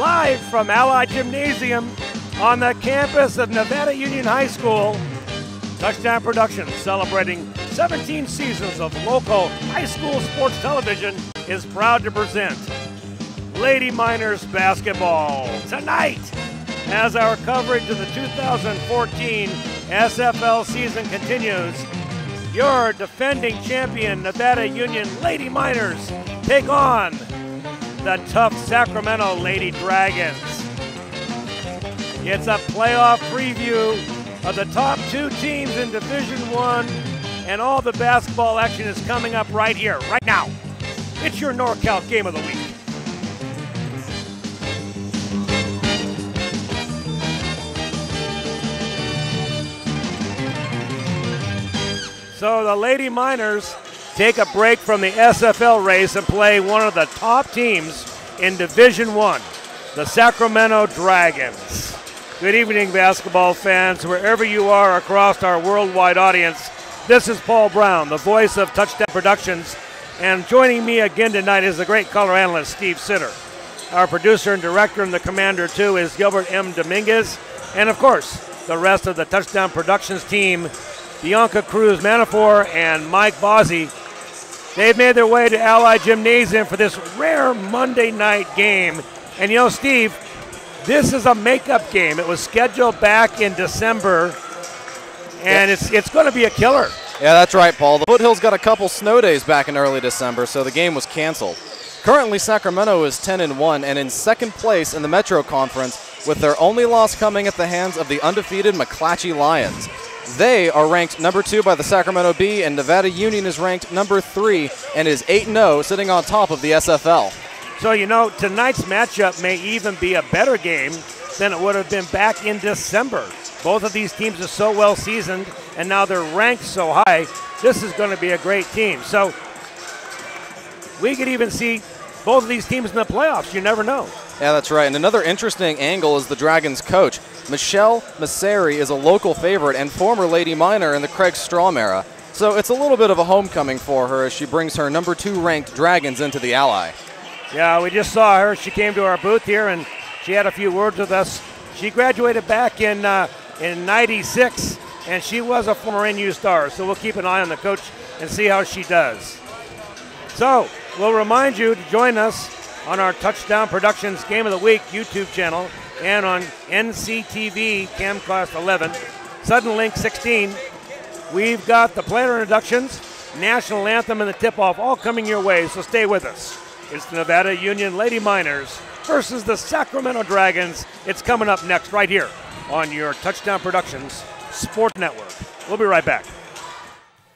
live from Allied Gymnasium on the campus of Nevada Union High School. Touchdown Productions, celebrating 17 seasons of local high school sports television, is proud to present Lady Miners basketball tonight. As our coverage of the 2014 SFL season continues, your defending champion Nevada Union Lady Miners take on the tough Sacramento Lady Dragons. It's a playoff preview of the top two teams in Division I, and all the basketball action is coming up right here, right now. It's your NorCal Game of the Week. So the Lady Miners take a break from the SFL race and play one of the top teams in Division I, the Sacramento Dragons. Good evening, basketball fans, wherever you are across our worldwide audience. This is Paul Brown, the voice of Touchdown Productions, and joining me again tonight is the great color analyst, Steve Sitter. Our producer and director in the Commander 2 is Gilbert M. Dominguez, and of course, the rest of the Touchdown Productions team, Bianca Cruz Manifor and Mike Bozzi. They've made their way to Allied Gymnasium for this rare Monday night game. And you know, Steve, this is a makeup game. It was scheduled back in December, and it's going to be a killer. Yeah, that's right, Paul. The Foothills got a couple snow days back in early December, so the game was canceled. Currently, Sacramento is 10-1 and in second place in the Metro Conference, with their only loss coming at the hands of the undefeated McClatchy Lions. They are ranked number 2 by the Sacramento Bee, and Nevada Union is ranked number 3 and is 8-0, sitting on top of the SFL. So, you know, tonight's matchup may even be a better game than it would have been back in December. Both of these teams are so well seasoned, and now they're ranked so high. This is going to be a great team. So we could even see both of these teams in the playoffs. You never know. Yeah, that's right. And another interesting angle is the Dragons' coach. Michelle Massary is a local favorite and former Lady Miner in the Craig Strom era. So it's a little bit of a homecoming for her as she brings her number 2 ranked Dragons into the Ally. Yeah, we just saw her. She came to our booth here, and she had a few words with us. She graduated back in '96, and she was a former NU star. So we'll keep an eye on the coach and see how she does. So we'll remind you to join us on our Touchdown Productions Game of the Week YouTube channel and on NCTV Camcast 11, Sudden Link 16. We've got the player introductions, national anthem, and the tip-off all coming your way, so stay with us. It's the Nevada Union Lady Miners versus the Sacramento Dragons. It's coming up next right here on your Touchdown Productions Sport Network. We'll be right back.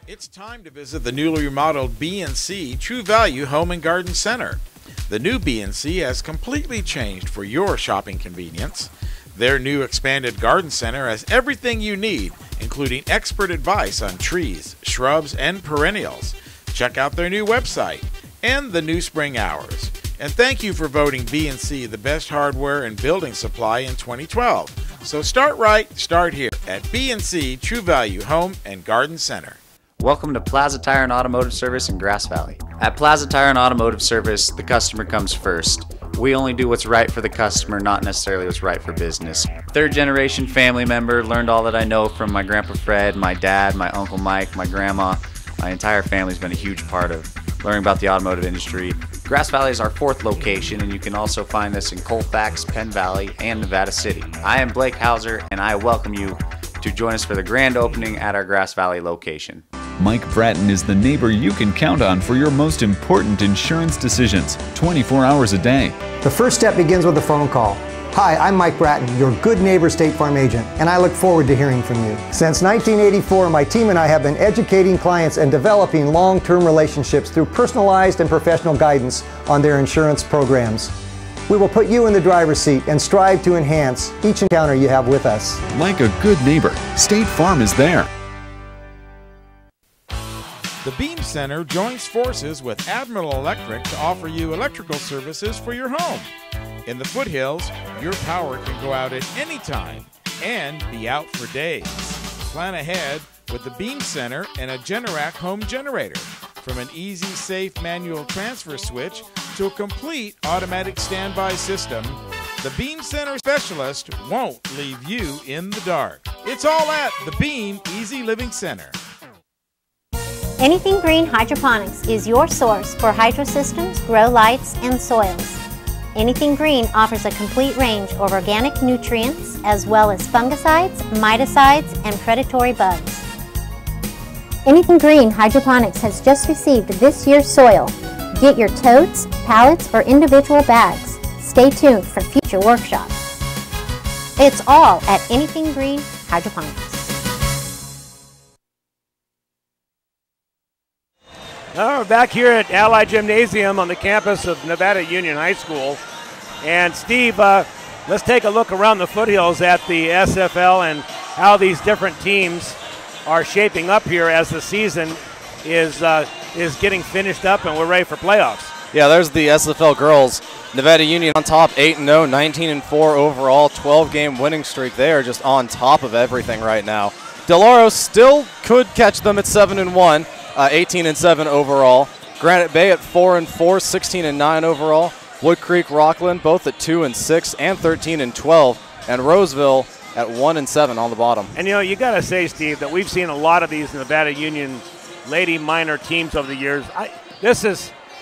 It's time to visit the newly remodeled B&C True Value Home and Garden Center. The new B&C has completely changed for your shopping convenience. Their new expanded garden center has everything you need, including expert advice on trees, shrubs, and perennials. Check out their new website and the new spring hours. And thank you for voting B&C the best hardware and building supply in 2012. So start right, start here at B&C True Value Home and Garden Center. Welcome to Plaza Tire and Automotive Service in Grass Valley. At Plaza Tire and Automotive Service, the customer comes first. We only do what's right for the customer, not necessarily what's right for business. Third generation family member, learned all that I know from my Grandpa Fred, my dad, my Uncle Mike, my grandma. My entire family's been a huge part of learning about the automotive industry. Grass Valley is our 4th location, and you can also find us in Colfax, Penn Valley, and Nevada City. I am Blake Hauser, and I welcome you to join us for the grand opening at our Grass Valley location. Mike Bratton is the neighbor you can count on for your most important insurance decisions, 24 hours a day. The first step begins with a phone call. Hi, I'm Mike Bratton, your good neighbor State Farm agent, and I look forward to hearing from you. Since 1984, my team and I have been educating clients and developing long-term relationships through personalized and professional guidance on their insurance programs. We will put you in the driver's seat and strive to enhance each encounter you have with us. Like a good neighbor, State Farm is there. The Beam Center joins forces with Admiral Electric to offer you electrical services for your home. In the Foothills, your power can go out at any time and be out for days. Plan ahead with the Beam Center and a Generac home generator. From an easy, safe manual transfer switch to a complete automatic standby system, The Beam Center specialist won't leave you in the dark. It's all at the Beam Easy Living Center. Anything Green Hydroponics is your source for hydro systems, grow lights, and soils. Anything Green offers a complete range of organic nutrients as well as fungicides, miticides, and predatory bugs. Anything Green Hydroponics has just received this year's soil. Get your totes, pallets, or individual bags. Stay tuned for future workshops. It's all at Anything Green Hydroponics. Now we're back here at Allied Gymnasium on the campus of Nevada Union High School. And Steve, let's take a look around the foothills at the SFL and how these different teams are shaping up here as the season is getting finished up and we're ready for playoffs. Yeah, there's the SFL girls. Nevada Union on top, 8-0, 19-4 overall, 12-game winning streak. They are just on top of everything right now. Del Oro still could catch them at 7-1. 18-7 overall. Granite Bay at 4-4, 16-9 overall. Wood Creek, Rockland both at 2-6 and 13-12, and Roseville at 1-7 on the bottom. And you got to say, Steve, that we've seen a lot of these Nevada Union Lady Minor teams over the years.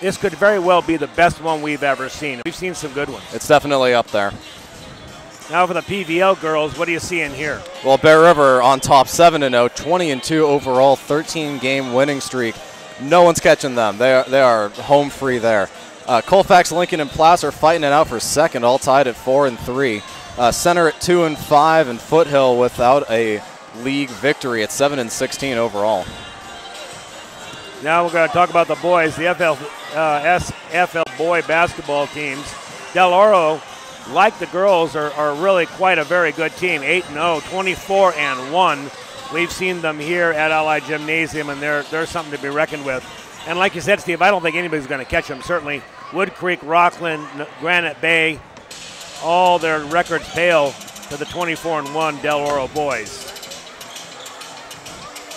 This could very well be the best one we've ever seen. We've seen some good ones. It's definitely up there. Now for the PVL girls, what do you see in here? Well, Bear River on top, 7-0, 20-2 overall, 13-game winning streak. No one's catching them. They are home free there. Colfax, Lincoln, and Placer fighting it out for second, all tied at 4-3. Center at 2-5, and Foothill without a league victory at 7-16 overall. Now we're going to talk about the boys, the SFL boy basketball teams. Del Oro, like the girls, are really quite a very good team. 8-0, 24-1. We've seen them here at Allied Gymnasium, and they're something to be reckoned with. And like you said, Steve, I don't think anybody's going to catch them. Certainly Wood Creek, Rockland, Granite Bay, all their records pale to the 24-1 Del Oro boys.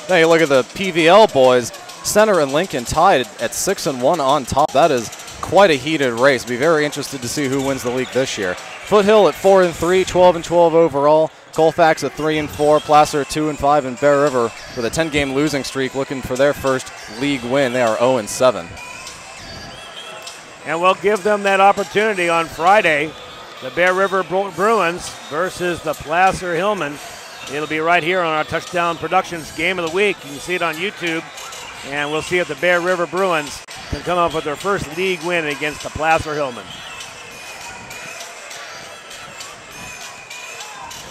Now you look at the PVL boys. Center and Lincoln tied at 6-1 on top. That is quite a heated race. Be very interested to see who wins the league this year. Foothill at 4-3, 12-12 overall. Colfax at 3-4, Placer at 2-5, and Bear River with a 10-game losing streak, looking for their first league win. They are 0-7. And we'll give them that opportunity on Friday. The Bear River Bruins versus the Placer Hillman. It'll be right here on our Touchdown Productions Game of the Week. You can see it on YouTube. And we'll see if the Bear River Bruins can come up with their first league win against the Placer Hillman.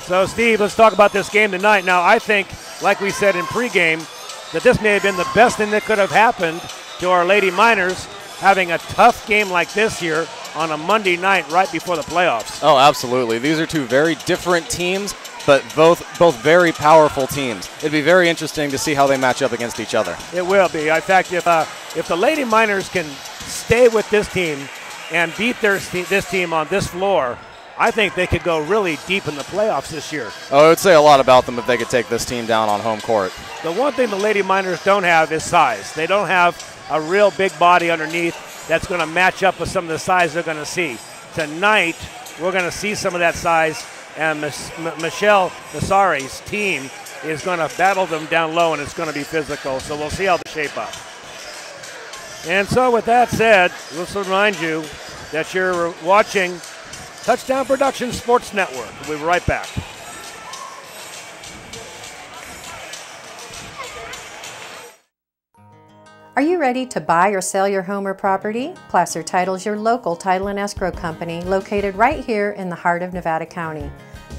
So, Steve, let's talk about this game tonight. Now, I think, like we said in pregame, that this may have been the best thing that could have happened to our Lady Miners, having a tough game like this here on a Monday night right before the playoffs. Oh, absolutely. These are two very different teams, but both very powerful teams. It'd be very interesting to see how they match up against each other. It will be. In fact, if the Lady Miners can stay with this team and beat this team on this floor, I think they could go really deep in the playoffs this year. Oh, I would say a lot about them if they could take this team down on home court. The one thing the Lady Miners don't have is size. They don't have a real big body underneath that's going to match up with some of the size they're going to see. Tonight, we're going to see some of that size, and Michelle Massary's team is going to battle them down low, and it's going to be physical. So we'll see how they shape up. And so with that said, let's remind you that you're watching Touchdown Productions Sports Network. We'll be right back. Are you ready to buy or sell your home or property? Placer Title is your local title and escrow company located right here in the heart of Nevada County.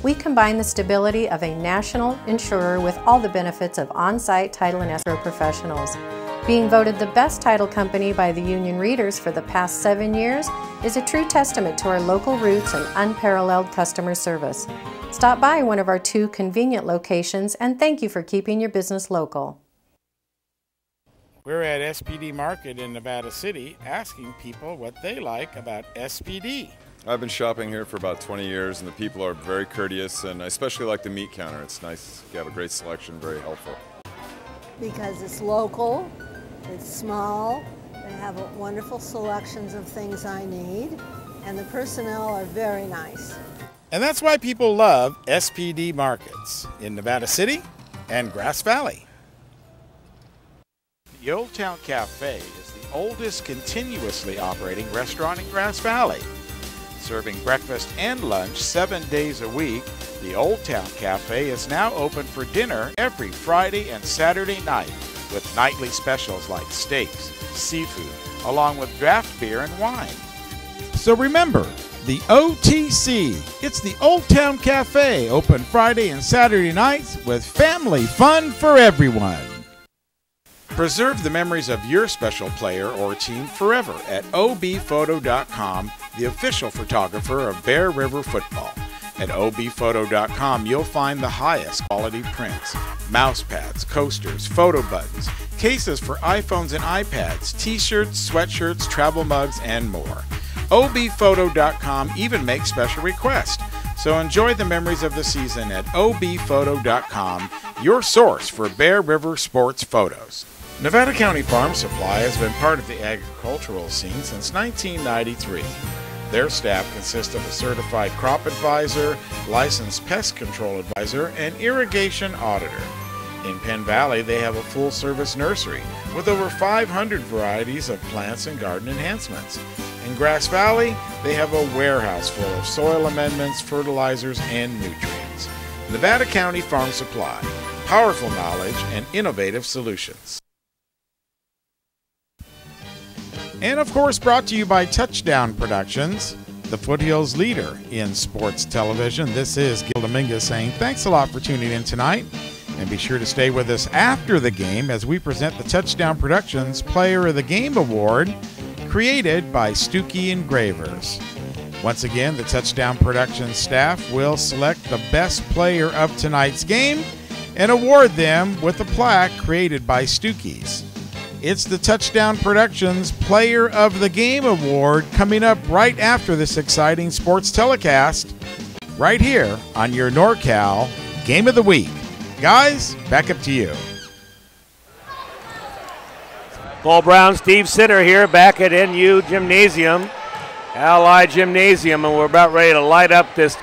We combine the stability of a national insurer with all the benefits of on-site title and escrow professionals. Being voted the best title company by the union readers for the past 7 years is a true testament to our local roots and unparalleled customer service. Stop by one of our 2 convenient locations, and thank you for keeping your business local. We're at SPD Market in Nevada City asking people what they like about SPD. I've been shopping here for about 20 years, and the people are very courteous, and I especially like the meat counter. It's nice. You have a great selection, very helpful. Because it's local, it's small, they have wonderful selections of things I need, and the personnel are very nice. And that's why people love SPD Markets in Nevada City and Grass Valley. The Old Town Cafe is the oldest continuously operating restaurant in Grass Valley. Serving breakfast and lunch 7 days a week, the Old Town Cafe is now open for dinner every Friday and Saturday night with nightly specials like steaks, seafood, along with draft beer and wine. So remember, the OTC, it's the Old Town Cafe, open Friday and Saturday nights with family fun for everyone. Preserve the memories of your special player or team forever at obphoto.com, the official photographer of Bear River football. At obphoto.com, you'll find the highest quality prints, mouse pads, coasters, photo buttons, cases for iPhones and iPads, t-shirts, sweatshirts, travel mugs, and more. obphoto.com even makes special requests. So enjoy the memories of the season at obphoto.com, your source for Bear River sports photos. Nevada County Farm Supply has been part of the agricultural scene since 1993. Their staff consists of a certified crop advisor, licensed pest control advisor, and irrigation auditor. In Penn Valley, they have a full-service nursery with over 500 varieties of plants and garden enhancements. In Grass Valley, they have a warehouse full of soil amendments, fertilizers, and nutrients. Nevada County Farm Supply, powerful knowledge and innovative solutions. And of course, brought to you by Touchdown Productions, the Foothills leader in sports television. This is Gil Dominguez saying thanks a lot for tuning in tonight. And be sure to stay with us after the game as we present the Touchdown Productions Player of the Game Award, created by Stuckey Engravers. Once again, the Touchdown Productions staff will select the best player of tonight's game and award them with a plaque created by Stuckey's. It's the Touchdown Productions Player of the Game Award coming up right after this exciting sports telecast, right here on your NorCal Game of the Week. Guys, back up to you. PaulBrown, Steve Sitter here back at NU Gymnasium, Allied Gymnasium, and we're about ready to light up this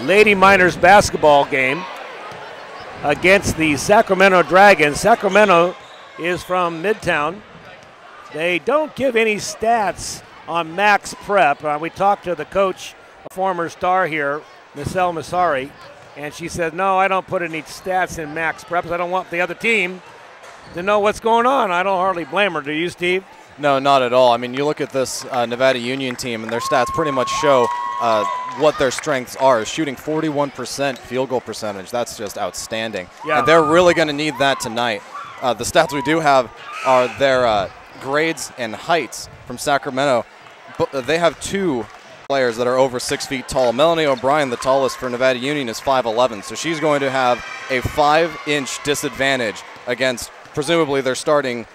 Lady Miners basketball game against the Sacramento Dragons. Sacramento is from Midtown. They don't give any stats on max prep. We talked to the coach, a former star here, Michelle Massary, and she said, no, I don't put any stats in max preps. I don't want the other team to know what's going on. I don't hardly blame her. Do you, Steve? No, not at all. I mean, you look at this Nevada Union team, and their stats pretty much show what their strengths are. Shooting 41% field goal percentage. That's just outstanding. Yeah. And they're really going to need that tonight. The stats we do have are their grades and heights from Sacramento. But they have two players that are over 6 feet tall. Melanie O'Brien, the tallest for Nevada Union, is 5'11", so she's going to have a 5-inch disadvantage against presumably their starting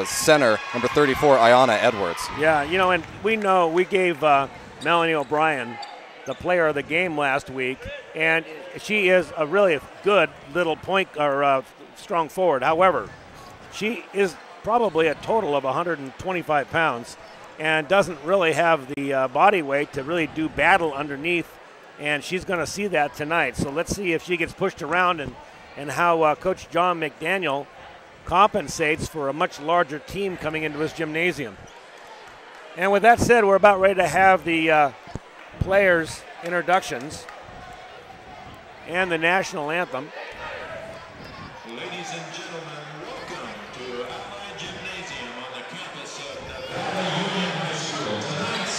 center, number 34, Ayanna Edwards. Yeah, you know, and we gave Melanie O'Brien the player of the game last week, and she is a really good little point or strong forward. However, she is probably a total of 125 pounds and doesn't really have the body weight to really do battle underneath, and she's going to see that tonight. So let's see if she gets pushed around and how Coach John McDaniel compensates for a much larger team coming into his gymnasium. And with that said, we're about ready to have the players' introductions and the national anthem. Ladies and gentlemen, welcome to Allied Gymnasium on the campus of Nevada Union High School. Tonight's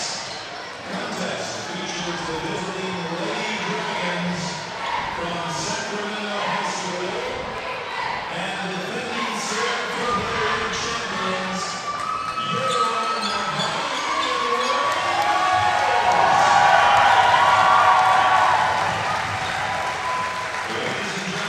contest features the visiting Lady Dragons from Sacramento High School and the defending Sacramento Dragons champions, your Nevada Union. Ladies and gentlemen,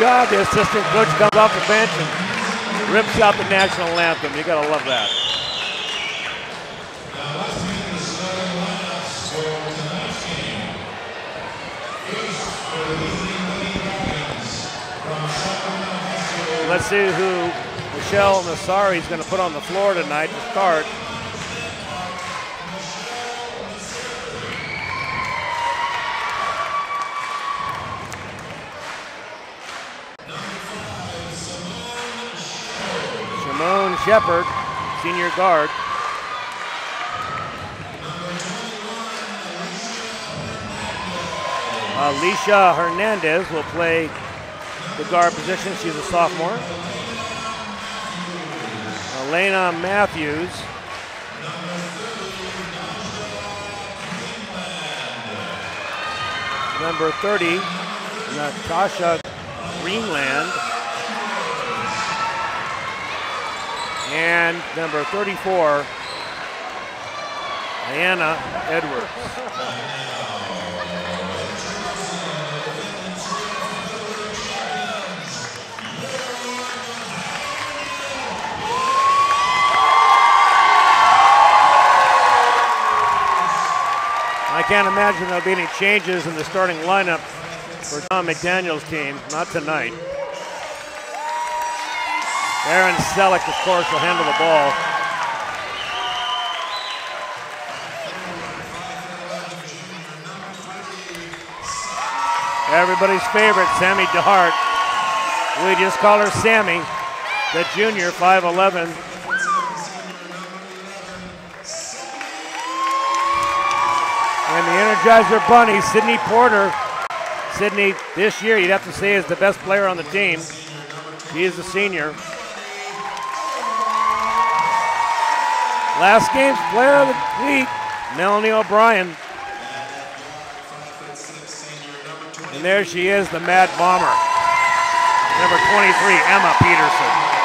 job. The assistant coach comes off the bench and rips out the national anthem. You gotta love that. Let's see who Michelle Massary is going to put on the floor tonight to start. Simone Shepard, senior guard. Alicia Hernandez will play the guard position. She's a sophomore. Elena Matthews. Number 30, Natasha Greenland. And number 34, Diana Edwards. I can't imagine there'll be any changes in the starting lineup for John McDaniel's team, not tonight. Aaron Selleck, of course, will handle the ball. Everybody's favorite, Sammy DeHart. We just call her Sammy, the junior, 5'11". And the Energizer Bunny, Sydney Porter. Sydney, this year, you'd have to say, is the best player on the team. She is a senior. Last game's player of the week, Melanie O'Brien. And there she is, the Mad Bomber. Number 23, Emma Peterson.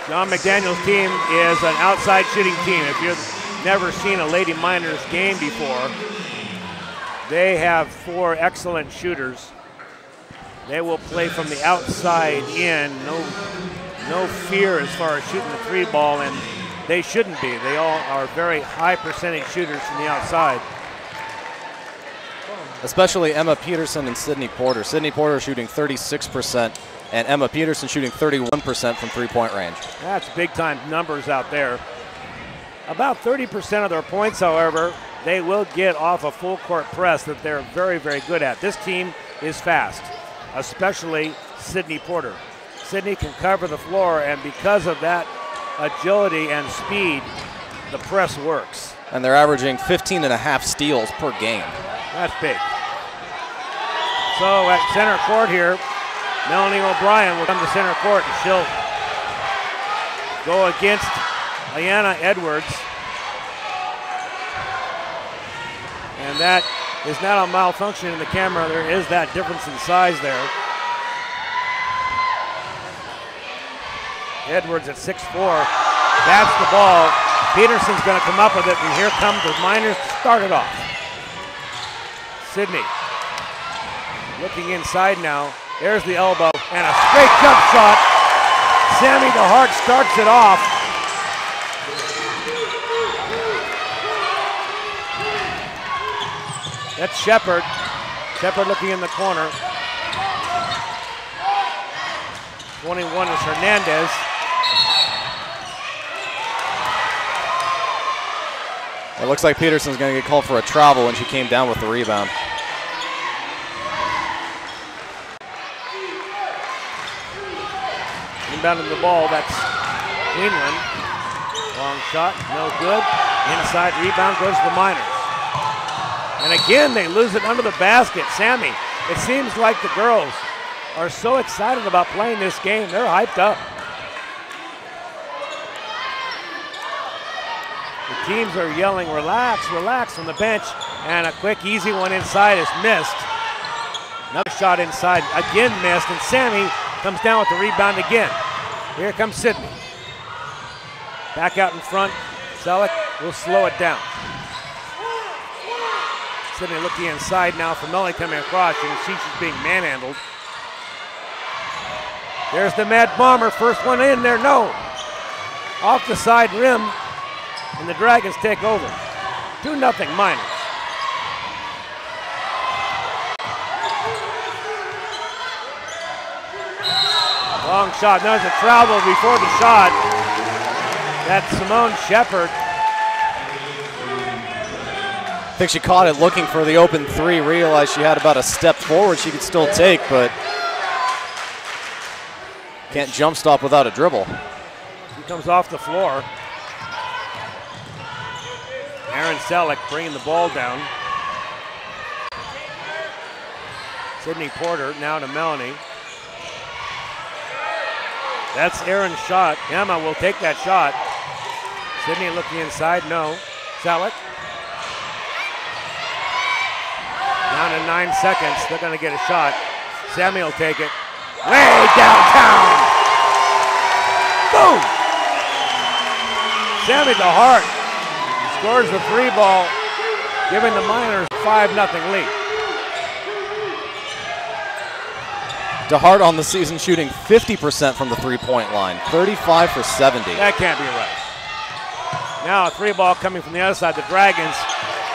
John McDaniel's team is an outside shooting team. If you've never seen a Lady Miners game before, they have 4 excellent shooters. They will play from the outside in. No fear as far as shooting the 3 ball, and they shouldn't be. They all are very high percentage shooters from the outside. Especially Emma Peterson and Sydney Porter. Sydney Porter shooting 36%, and Emma Peterson shooting 31% from three-point range. That's big-time numbers out there. About 30% of their points, however, they will get off a full-court press that they're very, very good at. This team is fast, especially Sydney Porter. Sydney can cover the floor, and because of that agility and speed, the press works. And they're averaging 15.5 steals per game. That's big. So at center court here, Melanie O'Brien will come to center court, and she'll go against Diana Edwards. And that is not a malfunction in the camera. There is that difference in size there. Edwards at 6'4". That's the ball. Peterson's going to come up with it, and here come the Miners to start it off. Sydney looking inside now. There's the elbow, and a straight jump shot. Sammy DeHart starts it off. That's Shepard. Shepard looking in the corner. 21 is Hernandez. It looks like Peterson's going to get called for a travel when she came down with the rebound. Inbounding the ball, that's Queenland. Long shot, no good. Inside rebound goes to the Miners. And again, they lose it under the basket. Sammy, it seems like the girls are so excited about playing this game. They're hyped up. The teams are yelling, relax, relax from the bench. And a quick, easy one inside is missed. Another shot inside, again missed, and Sammy comes down with the rebound again. Here comes Sydney. Back out in front, Selleck will slow it down. Sydney looking inside now for Melly coming across. You can see she's being manhandled. There's the Mad Bomber, first one in there, no. Off the side rim, and the Dragons take over. 2-0 Miners. Long shot, there's a travel before the shot. That's Simone Shepard. I think she caught it looking for the open three, realized she had about a step forward she could still take, but can't jump stop without a dribble. She comes off the floor. Aaron Selleck bringing the ball down. Sydney Porter now to Melanie. That's Aaron's shot. Emma will take that shot. Sydney looking inside, no. Selleck. Down to 9 seconds, they're gonna get a shot. Sammy will take it. Way downtown! Boom! Sammy DeHart scores the 3 ball, giving the Miners 5-0 lead. DeHart on the season shooting 50% from the three-point line, 35 for 70. That can't be right. Now a 3 ball coming from the other side, the Dragons.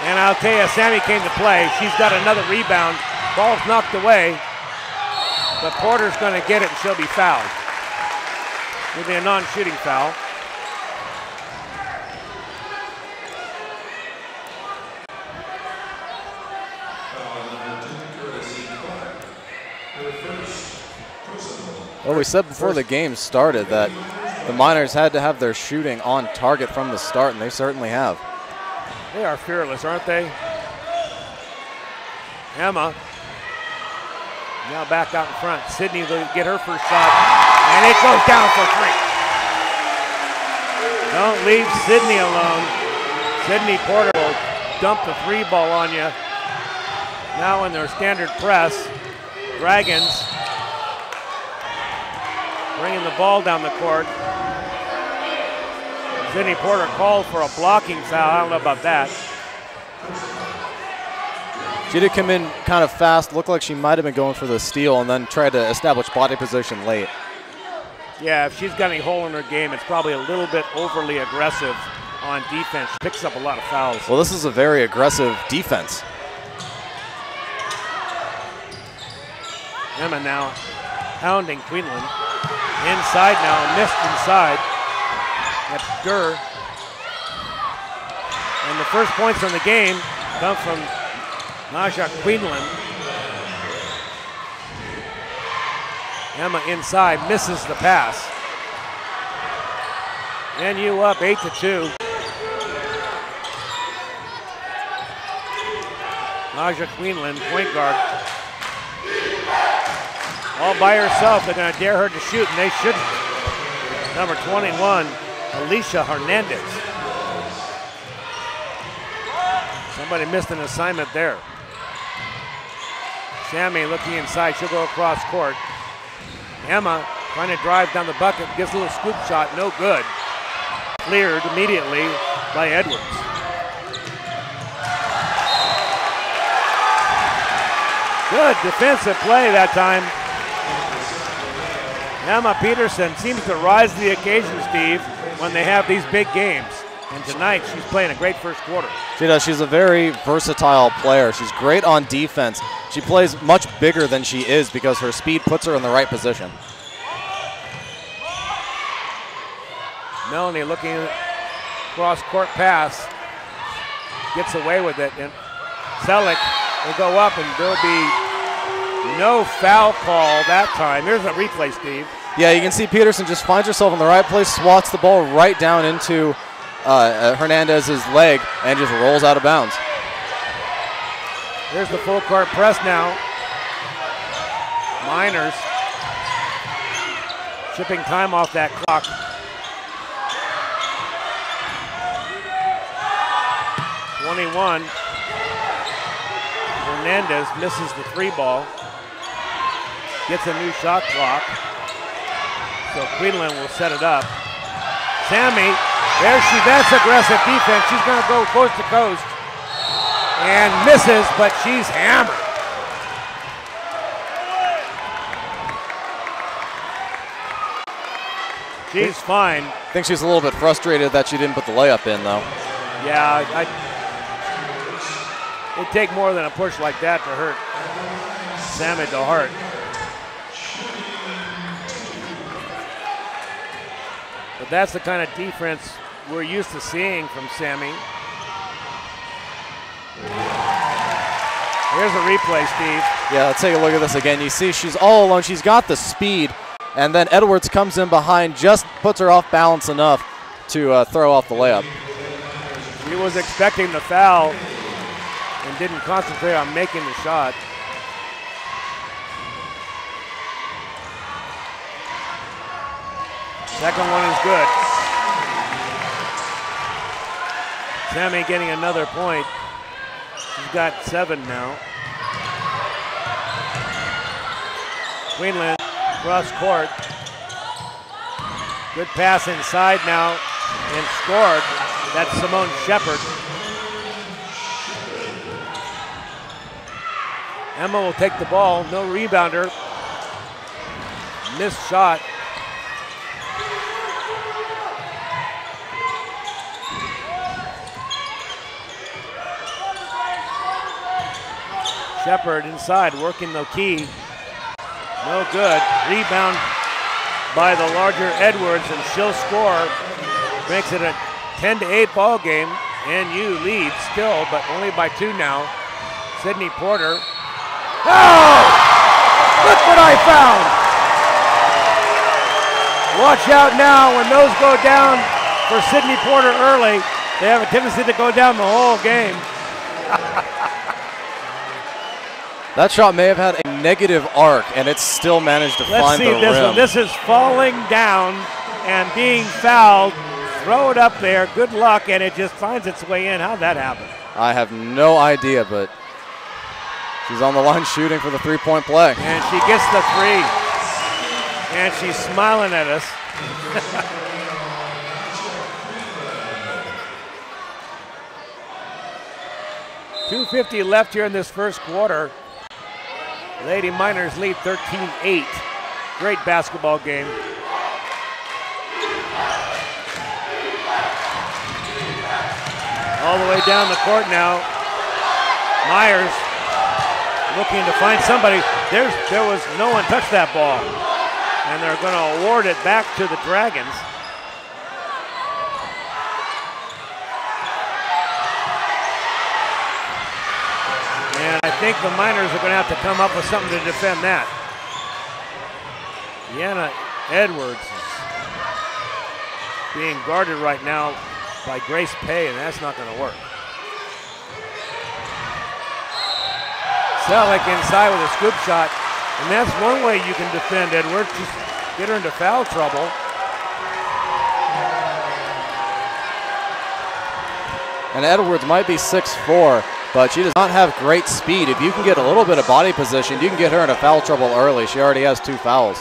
And I'll tell you, Sammy came to play. She's got another rebound. Ball's knocked away. But Porter's going to get it and she'll be fouled. It'll be a non-shooting foul. Well, we said before the game started that the Miners had to have their shooting on target from the start, and they certainly have. They are fearless, aren't they? Emma now back out in front. Sydney will get her first shot, and it goes down for 3. Don't leave Sydney alone. Sydney Porter will dump the 3 ball on you. Now in their standard press, Dragons bringing the ball down the court. Sydney Porter called for a blocking foul. I don't know about that. She did come in kind of fast, looked like she might have been going for the steal and then tried to establish body position late. Yeah, if she's got any hole in her game, it's probably a little bit overly aggressive on defense. She picks up a lot of fouls. Well, this is a very aggressive defense. Emma now pounding Queenland. Inside now, missed inside. That's Durr. And the first points from the game come from Naja Queenland. Emma inside, misses the pass. NU up 8-2. Naja Queenland, point guard. All by herself, they're gonna dare her to shoot, and they shouldn't. Number 21, Alicia Hernandez. Somebody missed an assignment there. Sammy looking inside, she'll go across court. Emma trying to drive down the bucket, gets a little scoop shot, no good. Cleared immediately by Edwards. Good defensive play that time. Emma Peterson seems to rise to the occasion, Steve, when they have these big games. And tonight, she's playing a great first quarter. She does. She's a very versatile player. She's great on defense. She plays much bigger than she is because her speed puts her in the right position. Melanie looking cross-court pass. Gets away with it. And Selleck will go up, and there'll be no foul call that time. Here's a replay, Steve. Yeah, you can see Peterson just finds herself in the right place, swats the ball right down into Hernandez's leg, and just rolls out of bounds. Here's the full court press now. Miners chipping time off that clock. .21. Hernandez misses the 3 ball. Gets a new shot clock. So Queenland will set it up. Sammy That's aggressive defense. She's going to go coast to coast and misses, but she's hammered. She's fine. I think she's a little bit frustrated that she didn't put the layup in, though. Yeah, it'd take more than a push like that to hurt Sammy to heart. But that's the kind of defense we're used to seeing from Sammy. Here's a replay, Steve. Yeah, let's take a look at this again. You see she's all alone. She's got the speed, and then Edwards comes in behind, just puts her off balance enough to throw off the layup. He was expecting the foul and didn't concentrate on making the shot. Second one is good. Sammy getting another point. She's got 7 now. Queenland cross court. Good pass inside now and scored. That's Simone Shepard. Emma will take the ball, no rebounder. Missed shot. Shepard inside, working the key. No good. Rebound by the larger Edwards, and she'll score. Makes it a 10-8 ball game. NU leads still, but only by 2 now. Sydney Porter. Oh! Look what I found! Watch out now when those go down for Sydney Porter early. They have a tendency to go down the whole game. That shot may have had a negative arc, and it still managed to find the rim. Let's see this one. This is falling down and being fouled. Throw it up there. Good luck, and it just finds its way in. How'd that happen? I have no idea, but she's on the line shooting for the three-point play. And she gets the 3. And she's smiling at us. .250 left here in this first quarter. Lady Miners lead 13-8. Great basketball game. All the way down the court now. Myers looking to find somebody. There was no one touched that ball. And they're going to award it back to the Dragons. And I think the Miners are going to have to come up with something to defend that. Deanna Edwards is being guarded right now by Grace Pay, and that's not going to work. Selleck inside with a scoop shot, and that's one way you can defend Edwards, just get her into foul trouble. And Edwards might be 6'4", but she does not have great speed. If you can get a little bit of body position, you can get her into foul trouble early. She already has 2 fouls.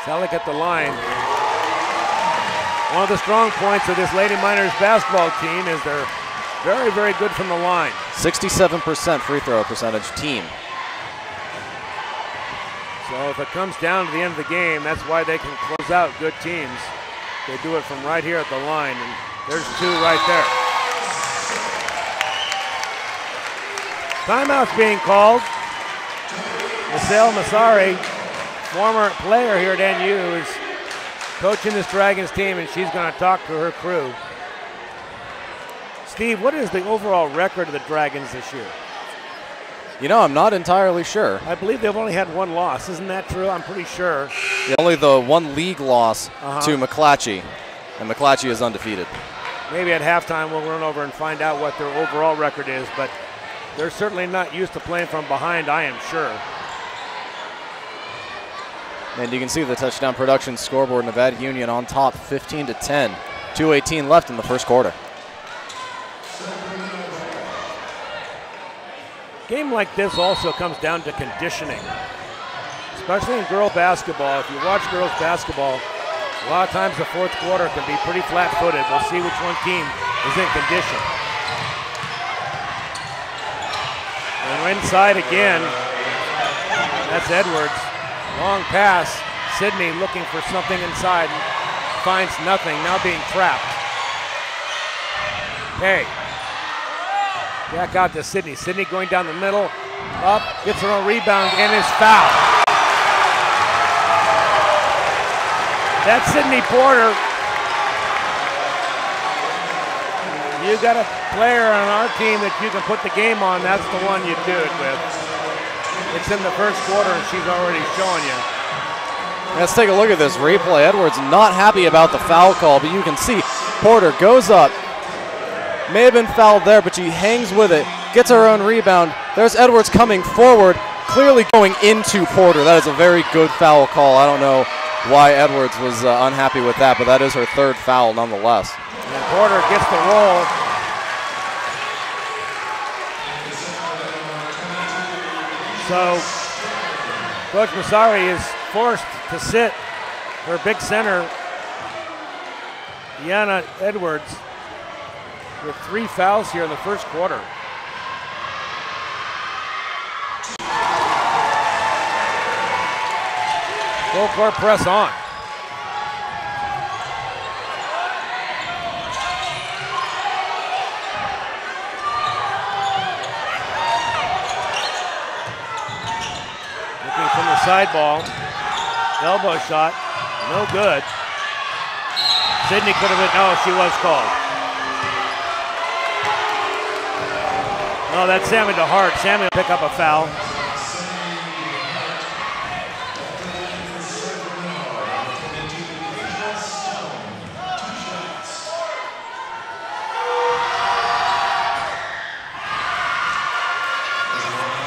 Selleck at the line. One of the strong points of this Lady Miners basketball team is they're very, very good from the line. 67% free throw percentage team. So if it comes down to the end of the game, that's why they can close out good teams. They do it from right here at the line, and there's 2 right there. Timeout's being called. Michelle Massary, former player here at NU, is coaching this Dragons team, and she's going to talk to her crew. Steve, what is the overall record of the Dragons this year? You know, I'm not entirely sure. I believe they've only had 1 loss. Isn't that true? I'm pretty sure. Yeah, only the 1 league loss to McClatchy, and McClatchy is undefeated. Maybe at halftime we'll run over and find out what their overall record is, but they're certainly not used to playing from behind, I am sure. And you can see the touchdown production scoreboard. Nevada Union on top 15-10. 2:18 left in the first quarter. Game like this also comes down to conditioning. especially in girl basketball. If you watch girls basketball, a lot of times the fourth quarter can be pretty flat-footed. We'll see which one team is in condition. And we're inside again. That's Edwards. Long pass. Sydney looking for something inside. Finds nothing. Now being trapped. Okay. Back out to Sydney. Sydney going down the middle. Up. Gets her own rebound and is fouled. That's Sydney Porter. You got a player on our team that you can put the game on. That's the one you do it with. It's in the first quarter and she's already showing you. Let's take a look at this replay. Edwards not happy about the foul call, but you can see Porter goes up. May have been fouled there, but she hangs with it, gets her own rebound. There's Edwards coming forward, clearly going into Porter. That is a very good foul call. I don't know why Edwards was unhappy with that, but that is her third foul nonetheless. And Porter gets the roll. So Coach Massary is forced to sit her big center, Deanna Edwards, with 3 fouls here in the first quarter. Full court press on. Looking from the side ball. Elbow shot, no good. Sydney could have been, no, she was called. No, that's Sammy DeHart. Sammy will pick up a foul.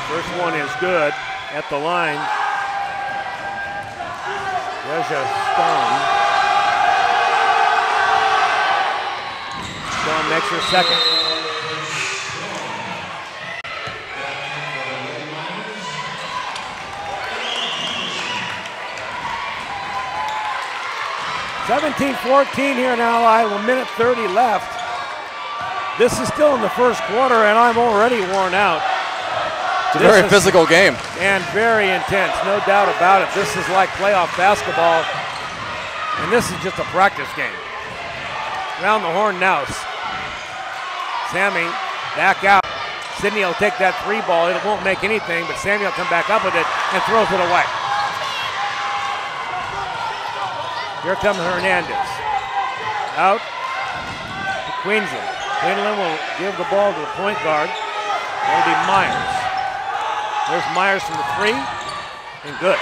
First one is good at the line. There's a Stone. Stone makes her second. (17-14) here in Ally, 1:30 left. This is still in the first quarter, and I'm already worn out. It's a very physical game. And very intense, no doubt about it. This is like playoff basketball, and this is just a practice game. Round the horn now. Sammy back out. Sydney will take that 3 ball. It won't make anything, but Sammy will come back up with it and throws it away. Here comes Hernandez. Out to Queensland. Queensland will give the ball to the point guard. That'll be Myers. There's Myers from the 3, and good.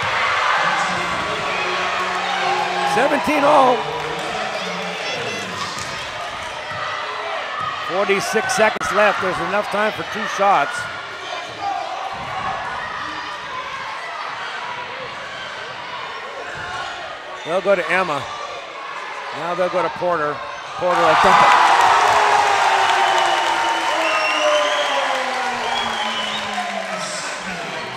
17-all. 46 seconds left. There's enough time for 2 shots. They'll go to Emma. Now they'll go to Porter. Porter will dump it.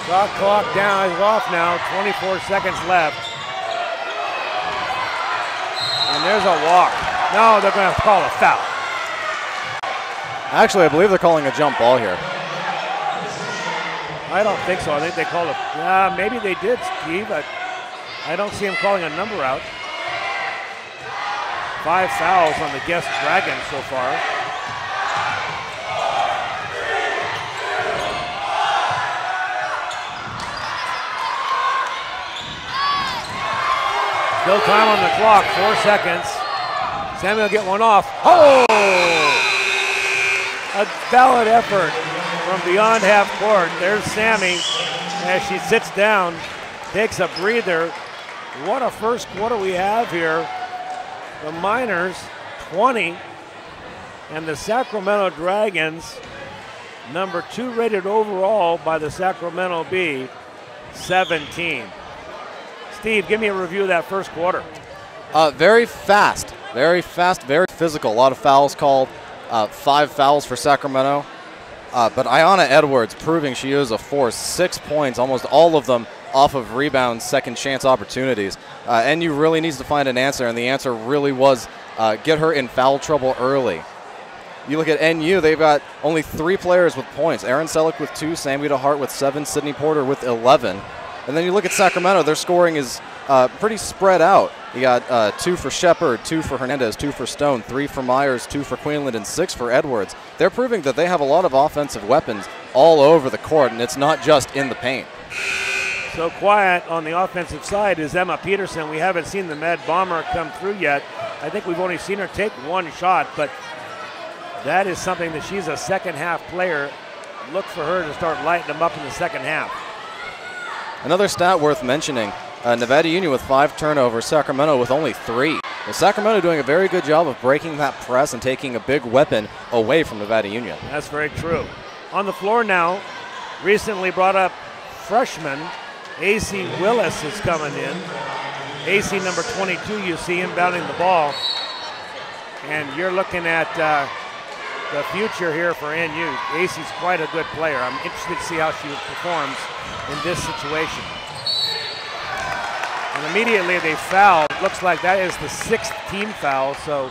Shot clock down is off now, 24 seconds left. And there's a walk. No, they're going to call a foul. Actually, I believe they're calling a jump ball here. I don't think so. I think they called a, maybe they did, Steve, but I don't see him calling a number out. 5 fouls on the guest Dragons so far. Still time on the clock, 4 seconds. Sammy will get one off. Oh! A valid effort from beyond half court. There's Sammy as she sits down, takes a breather. What a first quarter we have here. The Miners, 20, and the Sacramento Dragons, number 2 rated overall by the Sacramento Bee, 17. Steve, give me a review of that first quarter. Very fast, very physical. A lot of fouls called. 5 fouls for Sacramento. But Ayanna Edwards proving she is a force. 6 points, almost all of them off of rebounds, second chance opportunities. NU really needs to find an answer, and the answer really was get her in foul trouble early. You look at NU, they've got only 3 players with points. Erin Selleck with 2, Sammy DeHart with 7, Sydney Porter with 11. And then you look at Sacramento, their scoring is pretty spread out. You got 2 for Shepard, 2 for Hernandez, 2 for Stone, 3 for Myers, 2 for Queenland, and 6 for Edwards. They're proving that they have a lot of offensive weapons all over the court, and it's not just in the paint. So quiet on the offensive side is Emma Peterson. We haven't seen the Med Bomber come through yet. I think we've only seen her take 1 shot, but that is something that she's a second half player. Look for her to start lighting them up in the second half. Another stat worth mentioning, Nevada Union with 5 turnovers, Sacramento with only 3. Well, Sacramento doing a very good job of breaking that press and taking a big weapon away from Nevada Union. That's very true. On the floor now, recently brought up freshman AC Willis is coming in. AC number 22, you see inbounding the ball. And you're looking at the future here for NU. AC's quite a good player. I'm interested to see how she performs in this situation. And immediately they foul. It looks like that is the 6th team foul, so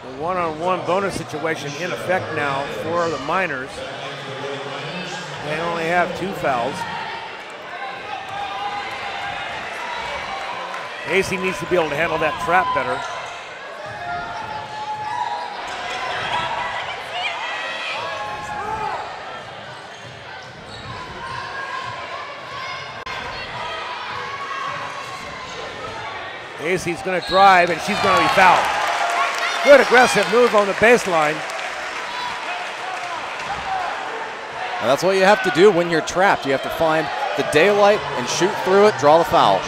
the one-on-one bonus situation in effect now for the Miners. They only have 2 fouls. AC needs to be able to handle that trap better. AC's going to drive, and she's going to be fouled. Good aggressive move on the baseline. And that's what you have to do when you're trapped. You have to find the daylight and shoot through it, draw the foul.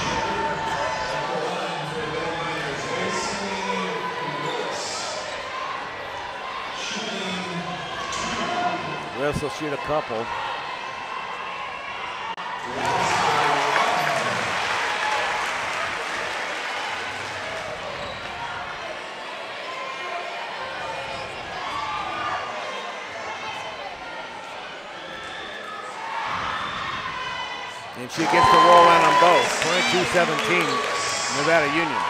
Willis will shoot a couple. And she gets the roll in on both. 22-17, Nevada Union.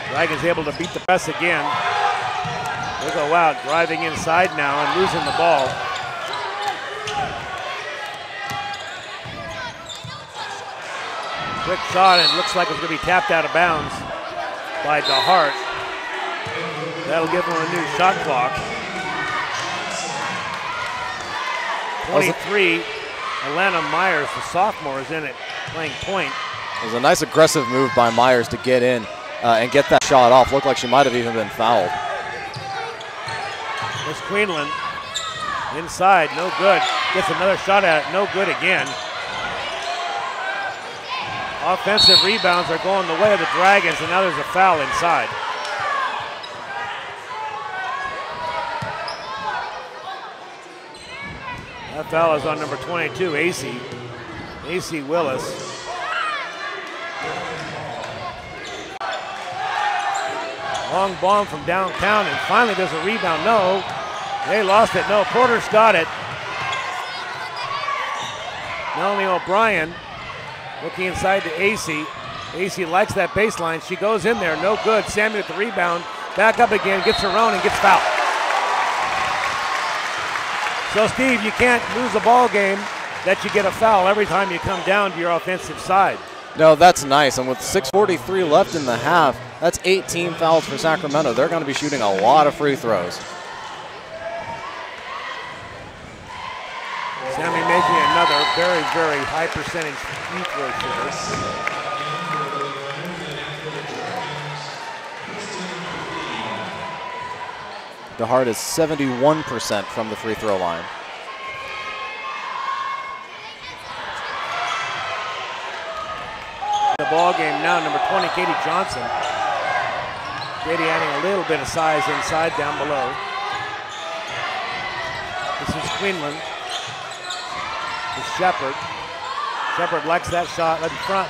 Dragons able to beat the press again. They go out, driving inside now and losing the ball. Quick shot, and it looks like it's going to be tapped out of bounds by DeHart. That'll give them a new shot clock. 23, Alana Myers, the sophomore, is in it, playing point. It was a nice aggressive move by Myers to get in and get that shot off. Looked like she might have even been fouled. Miss Queenland inside, no good. Gets another shot at it, no good again. Offensive rebounds are going the way of the Dragons, and now there's a foul inside. That foul is on number 22, AC Willis. Long bomb from downtown, and finally there's a rebound. No, they lost it. No, Porter's got it. Melanie O'Brien looking inside to AC. AC likes that baseline. She goes in there, no good. Sammy with the rebound, back up again, gets her own and gets fouled. So Steve, you can't lose a ball game that you get a foul every time you come down to your offensive side. No, that's nice. And with 6:43 left in the half, that's 18 fouls for Sacramento. They're going to be shooting a lot of free throws. Sammy making another very, very high percentage free throw shooter. DeHart is 71% from the free throw line. The ball game now, number 20, Katie Johnson. Katie adding a little bit of size inside down below. This is Queenland. This is Shepard. Shepard likes that shot in front.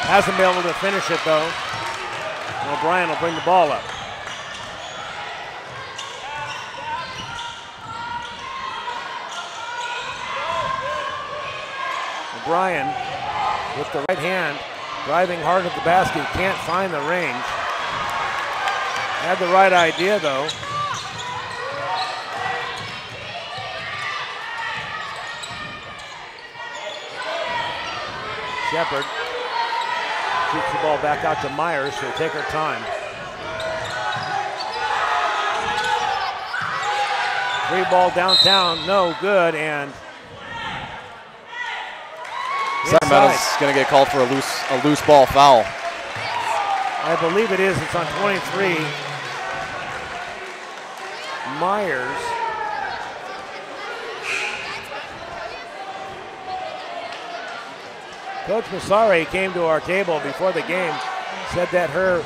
Hasn't been able to finish it though. And O'Brien will bring the ball up. O'Brien with the right hand, driving hard at the basket, can't find the range. Had the right idea though. Shepard shoots the ball back out to Myers. She'll take her time. Free ball downtown, no good, and Sacramento's going to get called for a loose ball foul. I believe it is. It's on 23. Myers. Coach Massary came to our table before the game, said that her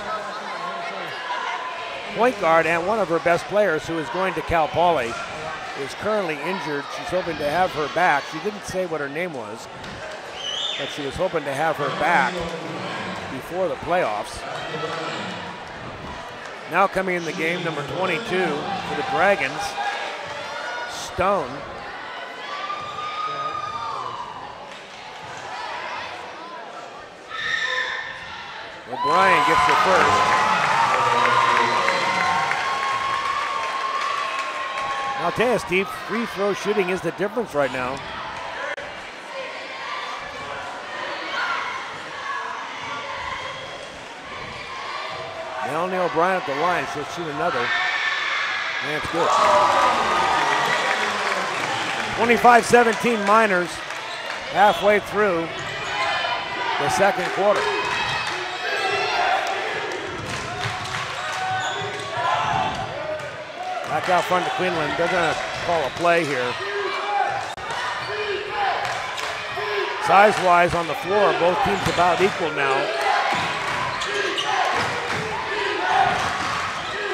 point guard and one of her best players, who is going to Cal Poly, is currently injured. She's hoping to have her back. She didn't say what her name was, but she was hoping to have her back before the playoffs. Now coming in the game, number 22 for the Dragons, Stone. O'Brien gets the first. I'll tell you, Steve, free throw shooting is the difference right now. Melanie O'Brien at the line, she'll shoot another. And it's good. 25-17 Miners, halfway through the second quarter. Back out front to Queenland. They're going to call a play here. Size-wise on the floor, both teams about equal now.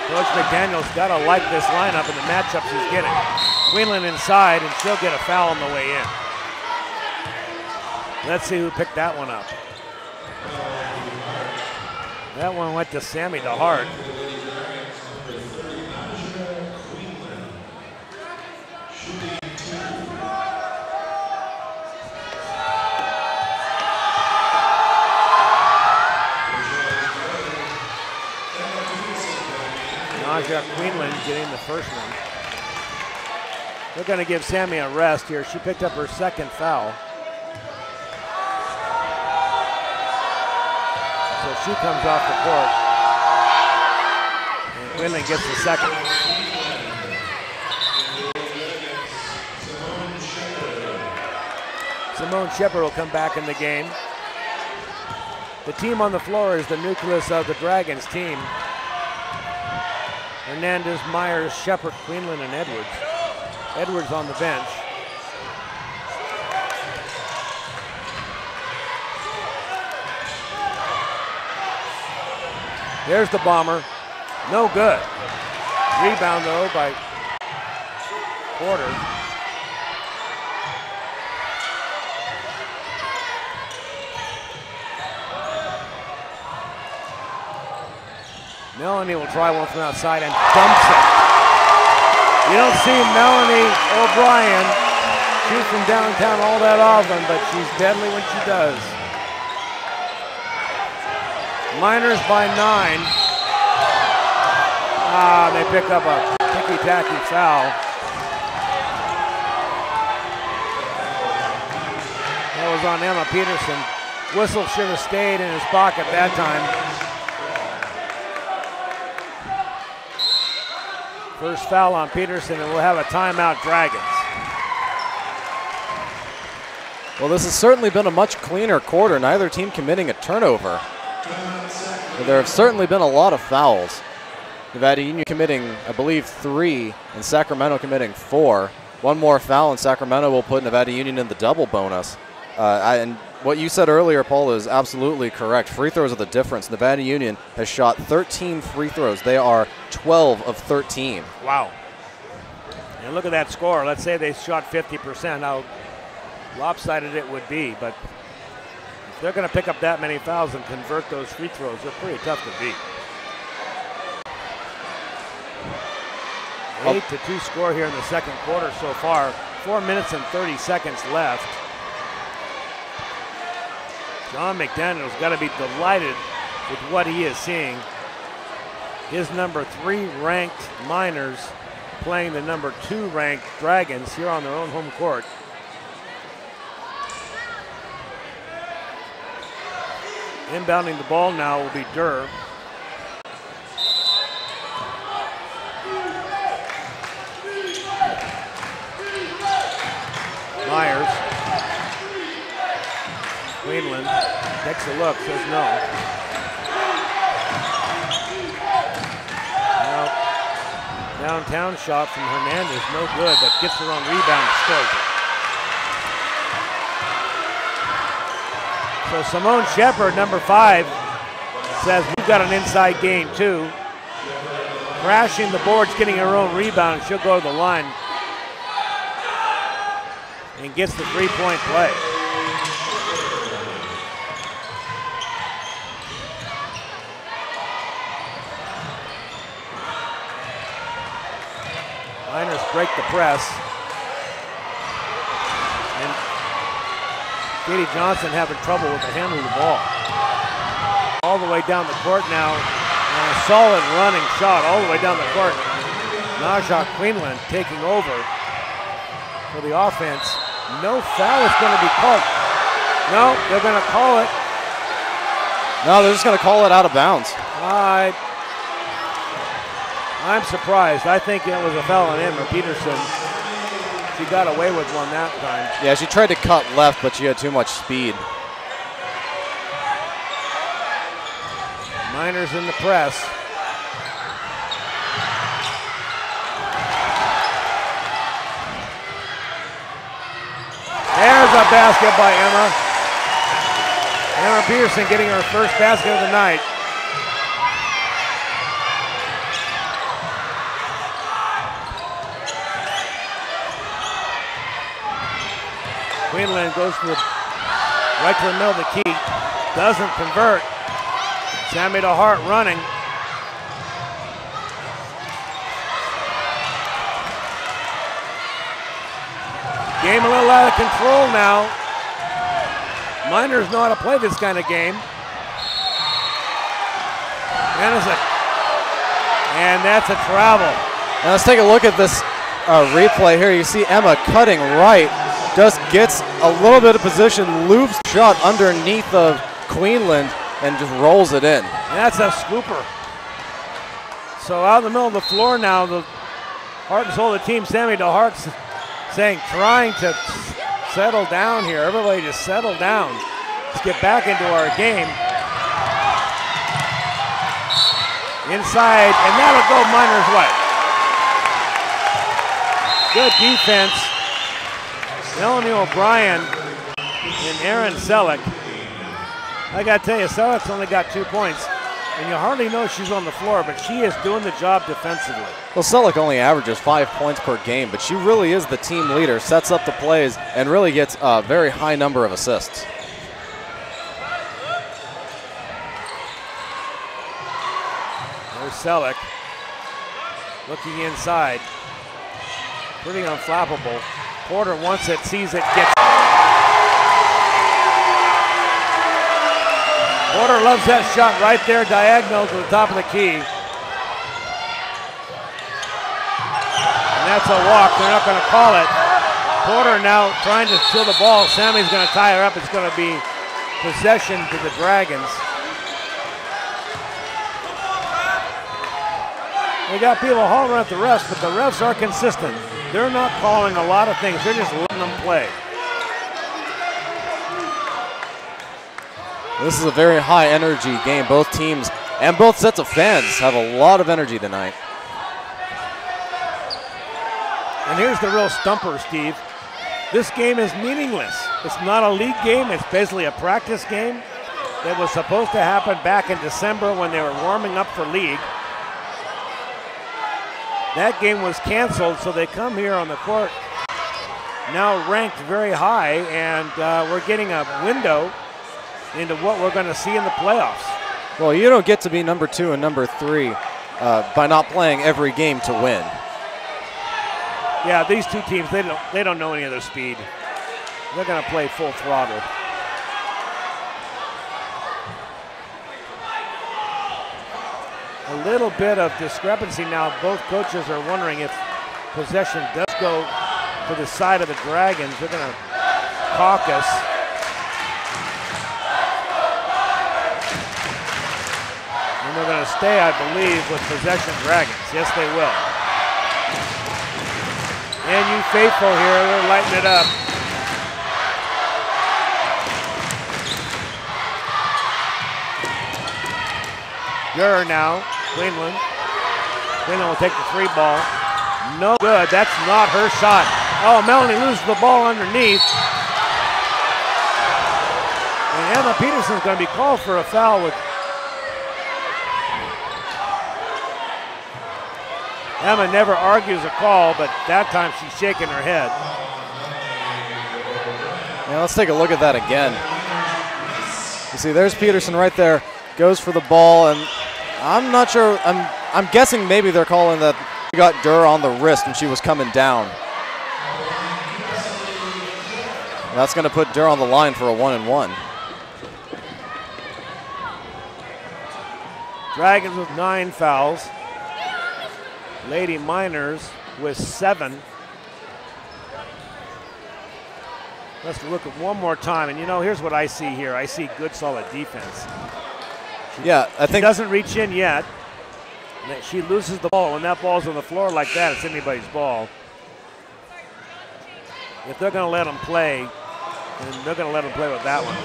Coach McDaniel's got to like this lineup and the matchups he's getting. Queenland inside, and she'll get a foul on the way in. Let's see who picked that one up. That one went to Sammy DeHart. Naja Queenland getting the first one. They're going to give Sammy a rest here. She picked up her second foul. So she comes off the court. And Queenland gets the second. Simone Shepard will come back in the game. The team on the floor is the nucleus of the Dragons team. Hernandez, Myers, Shepard, Queenland, and Edwards. Edwards on the bench. There's the bomber. No good. Rebound, though, by Porter. Melanie will try one from outside and dumps it. You don't see Melanie O'Brien shoot from downtown all that often, but she's deadly when she does. Miners by 9. They pick up a ticky-tacky foul. That was on Emma Peterson. Whistle should have stayed in his pocket that time. First foul on Peterson, and we'll have a timeout, Dragons. Well, this has certainly been a much cleaner quarter, neither team committing a turnover. But there have certainly been a lot of fouls. Nevada Union committing, I believe, 3, and Sacramento committing 4. One more foul, and Sacramento will put Nevada Union in the double bonus. And what you said earlier, Paul, is absolutely correct. Free throws are the difference. Nevada Union has shot 13 free throws. They are 12 of 13. Wow. And look at that score. Let's say they shot 50%. How lopsided it would be. But if they're going to pick up that many fouls and convert those free throws, they're pretty tough to beat. 8-2 score here in the second quarter so far. 4 minutes and 30 seconds left. John McDaniel's got to be delighted with what he is seeing. His number 3 ranked Miners playing the number 2 ranked Dragons here on their own home court. Inbounding the ball now will be Durr. Myers. Queenland takes a look, says no. Now, downtown shot from Hernandez, no good, but gets her own rebound, scores it. So Simone Shepard, number 5, says we've got an inside game too. Crashing the boards, getting her own rebound, she'll go to the line and gets the 3-point play. Miners break the press. And Katie Johnson having trouble with the handle of the ball. All the way down the court now. And a solid running shot all the way down the court. Najah Queenland taking over for the offense. No foul is going to be called. No, they're going to call it. No, they're just going to call it out of bounds. I'm surprised. I think it was a foul on Emma Peterson. She got away with one that time. Yeah, she tried to cut left, but she had too much speed. Miners in the press. There's a basket by Emma. Emma Peterson getting her first basket of the night. Queenland goes right to the middle of the key. Doesn't convert. Sammy DeHart running. Game a little out of control now. Miners know how to play this kind of game. And that's a travel. Now let's take a look at this replay here. You see Emma cutting right. Just gets a little bit of position, loops shot underneath of Queenland and just rolls it in. That's a scooper. So out in the middle of the floor now, the heart and soul of the team, Sammy DeHart's saying, trying to settle down here. Everybody just settle down. Let's get back into our game. Inside, and that'll go Miners' way. Good defense. Melanie O'Brien and Aaron Selleck. I got to tell you, Selleck's only got 2 points, and you hardly know she's on the floor, but she is doing the job defensively. Well, Selleck only averages 5 points per game, but she really is the team leader, sets up the plays, and really gets a very high number of assists. There's Selleck looking inside. Pretty unflappable. Porter wants it, sees it, gets it. Porter loves that shot right there, diagonal to the top of the key. And that's a walk, they're not gonna call it. Porter now trying to steal the ball. Sammy's gonna tie her up. It's gonna be possession to the Dragons. We got people hollering at the refs, but the refs are consistent. They're not calling a lot of things. They're just letting them play. This is a very high energy game. Both teams and both sets of fans have a lot of energy tonight. And here's the real stumper, Steve. This game is meaningless. It's not a league game. It's basically a practice game that was supposed to happen back in December when they were warming up for league. That game was canceled, so they come here on the court, now ranked very high, and we're getting a window into what we're going to see in the playoffs. Well, you don't get to be number 2 and number 3 by not playing every game to win. Yeah, these two teams, they don't know any of their speed. They're going to play full throttle. a little bit of discrepancy now. Both coaches are wondering if possession does go to the side of the Dragons. They're going to caucus. And they're going to stay, I believe, with possession Dragons. Yes, they will. And you faithful here, they're lighting it up. Gurr now, Queenland. Queenland will take the 3 ball. No good, that's not her shot. Oh, Melanie loses the ball underneath. And Emma Peterson's going to be called for a foul with Emma never argues a call, but that time she's shaking her head. Yeah, let's take a look at that again. You see, there's Peterson right there, goes for the ball, and I'm not sure, I'm guessing maybe they're calling that she got Durr on the wrist and she was coming down. That's going to put Durr on the line for a 1-and-1. Dragons with 9 fouls. Lady Miners with 7. Let's look at one more time, and you know, here's what I see here. I see good, solid defense. I think she doesn't reach in yet. She loses the ball. When that ball's on the floor like that, it's anybody's ball. If they're going to let them play, then they're going to let them play with that one.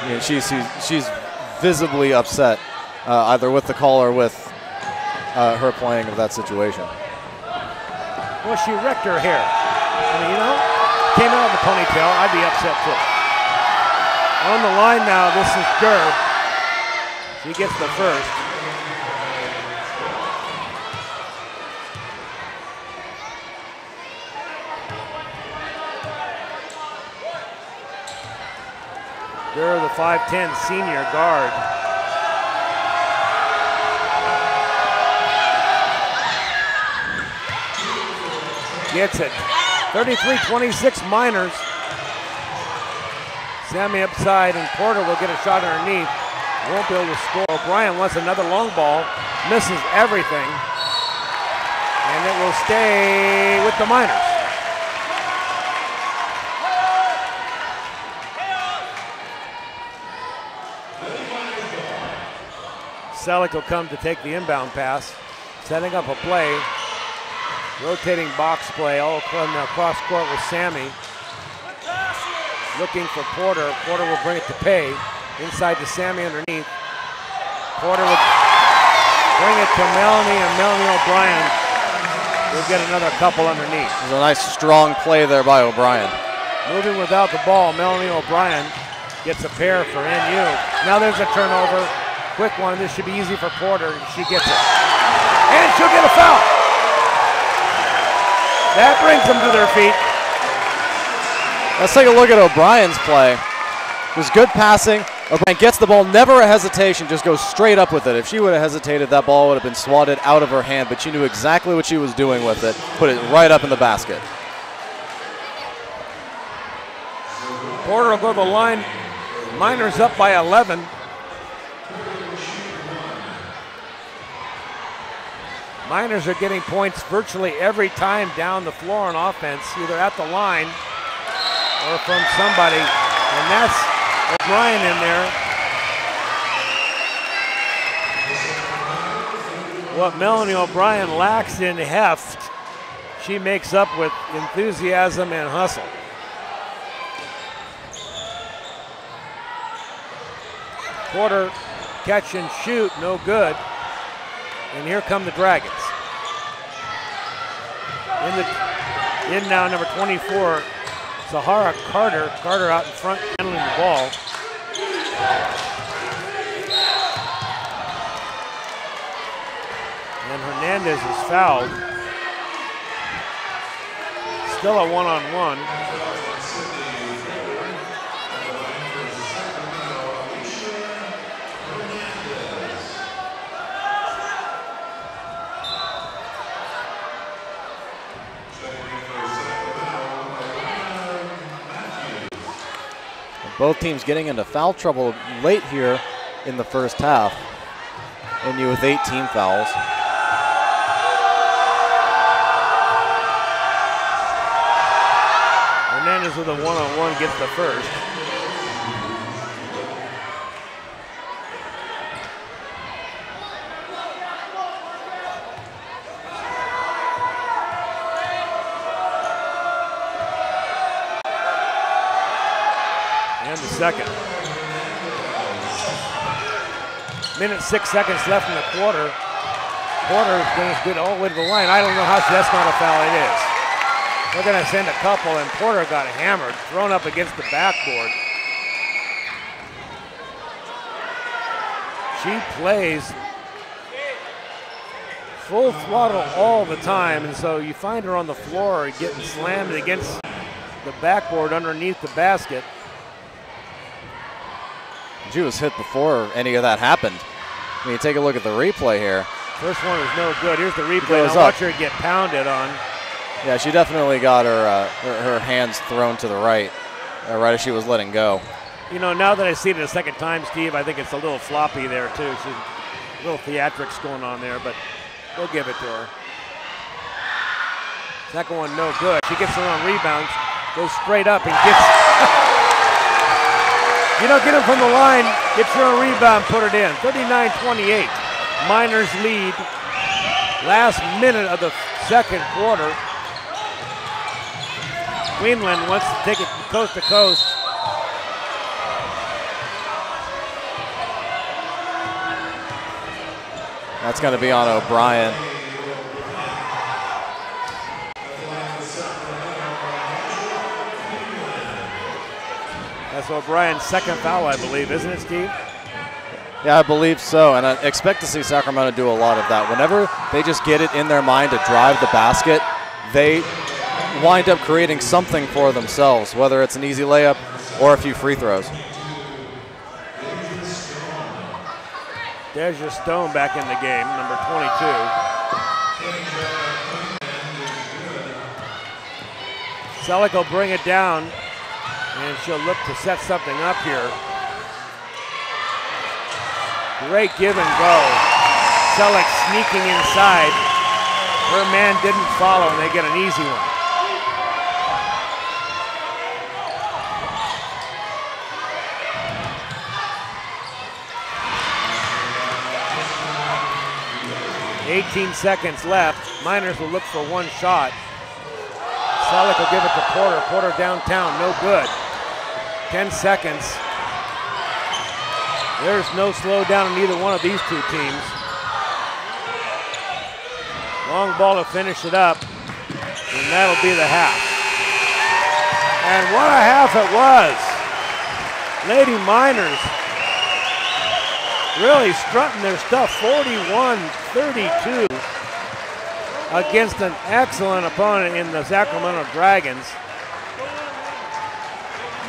Yeah, she's visibly upset, either with the call or with her playing of that situation. Well, she wrecked her hair. I mean, you know, came out of the ponytail, I'd be upset too. On the line now, this is Gurr. She gets the first. Gurr, the 5'10" senior guard. Gets it. 33-26 Miners. Sammy upside, and Porter will get a shot underneath. Won't be able to score. O'Brien wants another long ball. Misses everything. And it will stay with the Miners. Selleck will come to take the inbound pass. Setting up a play. Rotating box play all across court with Sammy. Looking for Porter. Porter will bring it to Pay. Inside to Sammy underneath. Porter will bring it to Melanie, and Melanie O'Brien will get another couple underneath. It was a nice strong play there by O'Brien. Moving without the ball, Melanie O'Brien gets a pair for NU. Now there's a turnover. Quick one. This should be easy for Porter. She gets it. And she'll get a foul. That brings them to their feet. Let's take a look at O'Brien's play. It was good passing. O'Brien gets the ball, never a hesitation, just goes straight up with it. If she would have hesitated, that ball would have been swatted out of her hand, but she knew exactly what she was doing with it, put it right up in the basket. Porter will go to the line. Miners up by 11. Miners are getting points virtually every time down the floor on offense, either at the line or from somebody. And that's O'Brien in there. What Melanie O'Brien lacks in heft, she makes up with enthusiasm and hustle. Porter, catch and shoot, no good. And here come the Dragons. In now, number 24, Sahara Carter. Carter out in front, handling the ball. And Hernandez is fouled. Still a one-on-one. Both teams getting into foul trouble late here in the first half. and you with 18 fouls. Hernandez with a one-on-one gets the first. And the second. Minute 6 seconds left in the quarter. Porter goes good all the way to the line. I don't know how that's not a foul. It is. They're going to send a couple, and Porter got hammered, thrown up against the backboard. She plays full throttle all the time, and so you find her on the floor getting slammed against the backboard underneath the basket. She was hit before any of that happened. I mean, take a look at the replay here. First one was no good. Here's the replay. Now watch her get pounded on. Yeah, she definitely got her hands thrown to the right, right as she was letting go. You know, now that I see it a second time, Steve, I think it's a little floppy there too. She's a little theatrics going on there, but we'll give it to her. Second one, no good. She gets her own rebounds, goes straight up and gets. You don't get him from the line, get your own rebound, put it in. 39-28. Miners lead. Last minute of the second quarter. Queensland wants to take it coast to coast. That's going to be on O'Brien. That's O'Brien's second foul, I believe, isn't it, Steve? Yeah, I believe so, and I expect to see Sacramento do a lot of that. Whenever they just get it in their mind to drive the basket, they wind up creating something for themselves, whether it's an easy layup or a few free throws. There's your Stone back in the game, number 22. Selleck will bring it down, and she'll look to set something up here. Great give and go. Selleck sneaking inside. Her man didn't follow, and they get an easy one. .18 seconds left. Miners will look for one shot. Selleck will give it to Porter. Porter downtown, no good. 10 seconds. There's no slowdown in either one of these two teams. Long ball to finish it up, and that'll be the half. And what a half it was. Lady Miners really strutting their stuff, 41-32 against an excellent opponent in the Sacramento Dragons.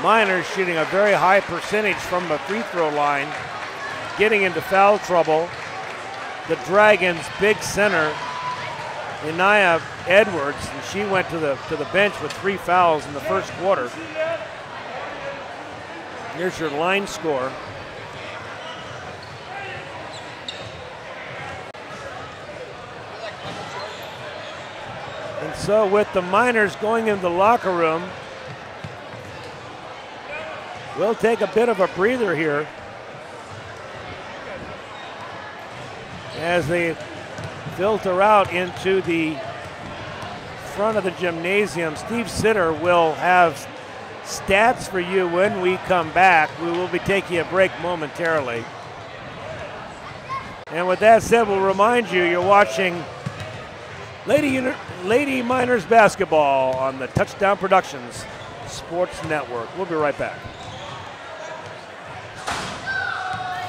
Miners shooting a very high percentage from the free throw line, getting into foul trouble. The Dragons' big center, Inaya Edwards, and she went to the bench with 3 fouls in the first quarter. Here's your line score. And so with the Miners going into the locker room, we'll take a bit of a breather here as they filter out into the front of the gymnasium. Steve Sitter will have stats for you when we come back. We will be taking a break momentarily. And with that said, we'll remind you you're watching Lady Miners basketball on the Touchdown Productions Sports Network. We'll be right back.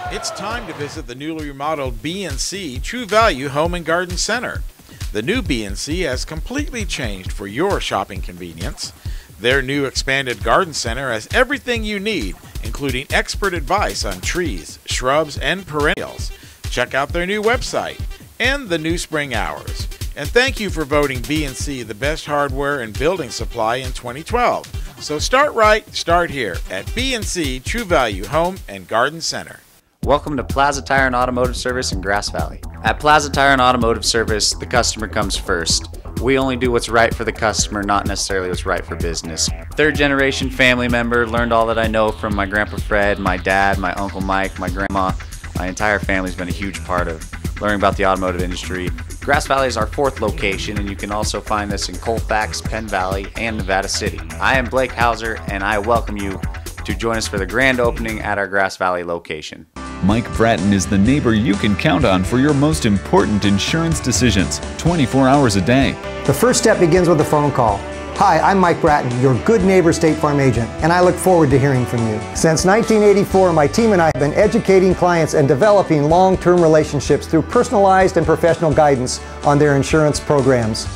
It's time to visit the newly remodeled B&C True Value Home and Garden Center. The new B&C has completely changed for your shopping convenience. Their new expanded garden center has everything you need, including expert advice on trees, shrubs, and perennials. Check out their new website and the new spring hours. And thank you for voting B&C the best hardware and building supply in 2012. So start right, start here at B&C True Value Home and Garden Center. Welcome to Plaza Tire and Automotive Service in Grass Valley. At Plaza Tire and Automotive Service, the customer comes first. We only do what's right for the customer, not necessarily what's right for business. Third generation family member, learned all that I know from my Grandpa Fred, my dad, my Uncle Mike, my grandma. My entire family's been a huge part of learning about the automotive industry. Grass Valley is our 4th location, and you can also find us in Colfax, Penn Valley, and Nevada City. I am Blake Hauser, and I welcome you to join us for the grand opening at our Grass Valley location. Mike Bratton is the neighbor you can count on for your most important insurance decisions, 24 hours a day. The first step begins with a phone call. Hi, I'm Mike Bratton, your good neighbor State Farm agent, and I look forward to hearing from you. Since 1984, my team and I have been educating clients and developing long-term relationships through personalized and professional guidance on their insurance programs.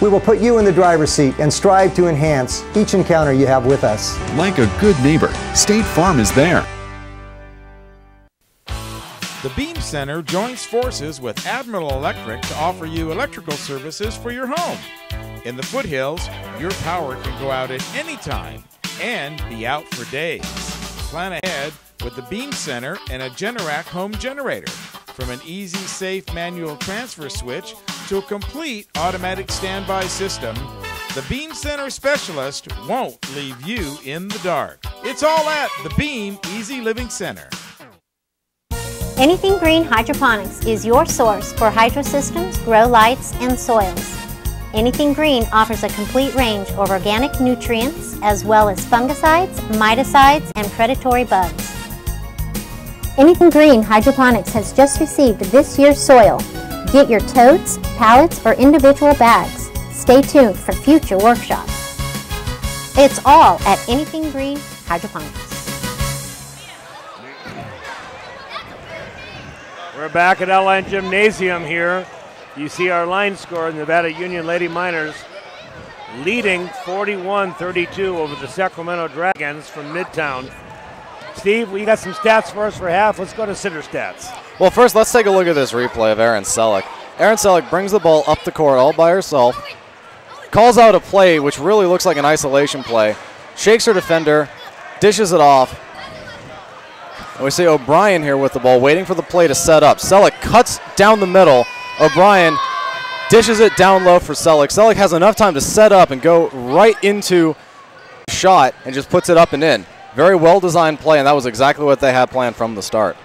We will put you in the driver's seat and strive to enhance each encounter you have with us. Like a good neighbor, State Farm is there. The Beam Center joins forces with Admiral Electric to offer you electrical services for your home. In the foothills, your power can go out at any time and be out for days. Plan ahead with the Beam Center and a Generac home generator. From an easy, safe manual transfer switch to a complete automatic standby system, the Beam Center specialist won't leave you in the dark. It's all at the Beam Easy Living Center. Anything Green Hydroponics is your source for hydro systems, grow lights, and soils. Anything Green offers a complete range of organic nutrients as well as fungicides, miticides, and predatory bugs. Anything Green Hydroponics has just received this year's soil. Get your totes, pallets, or individual bags. Stay tuned for future workshops. It's all at Anything Green Hydroponics. We're back at Allied Gymnasium here. You see our line score, Nevada Union Lady Miners leading 41-32 over the Sacramento Dragons from Midtown. Steve, we got some stats for us for half. Let's go to Sitter stats. Well, first, let's take a look at this replay of Erin Selleck. Erin Selleck brings the ball up the court all by herself, calls out a play which really looks like an isolation play, shakes her defender, dishes it off. And we see O'Brien here with the ball, waiting for the play to set up. Selleck cuts down the middle. O'Brien dishes it down low for Selleck. Selleck has enough time to set up and go right into the shot and just puts it up and in. Very well-designed play, and that was exactly what they had planned from the start.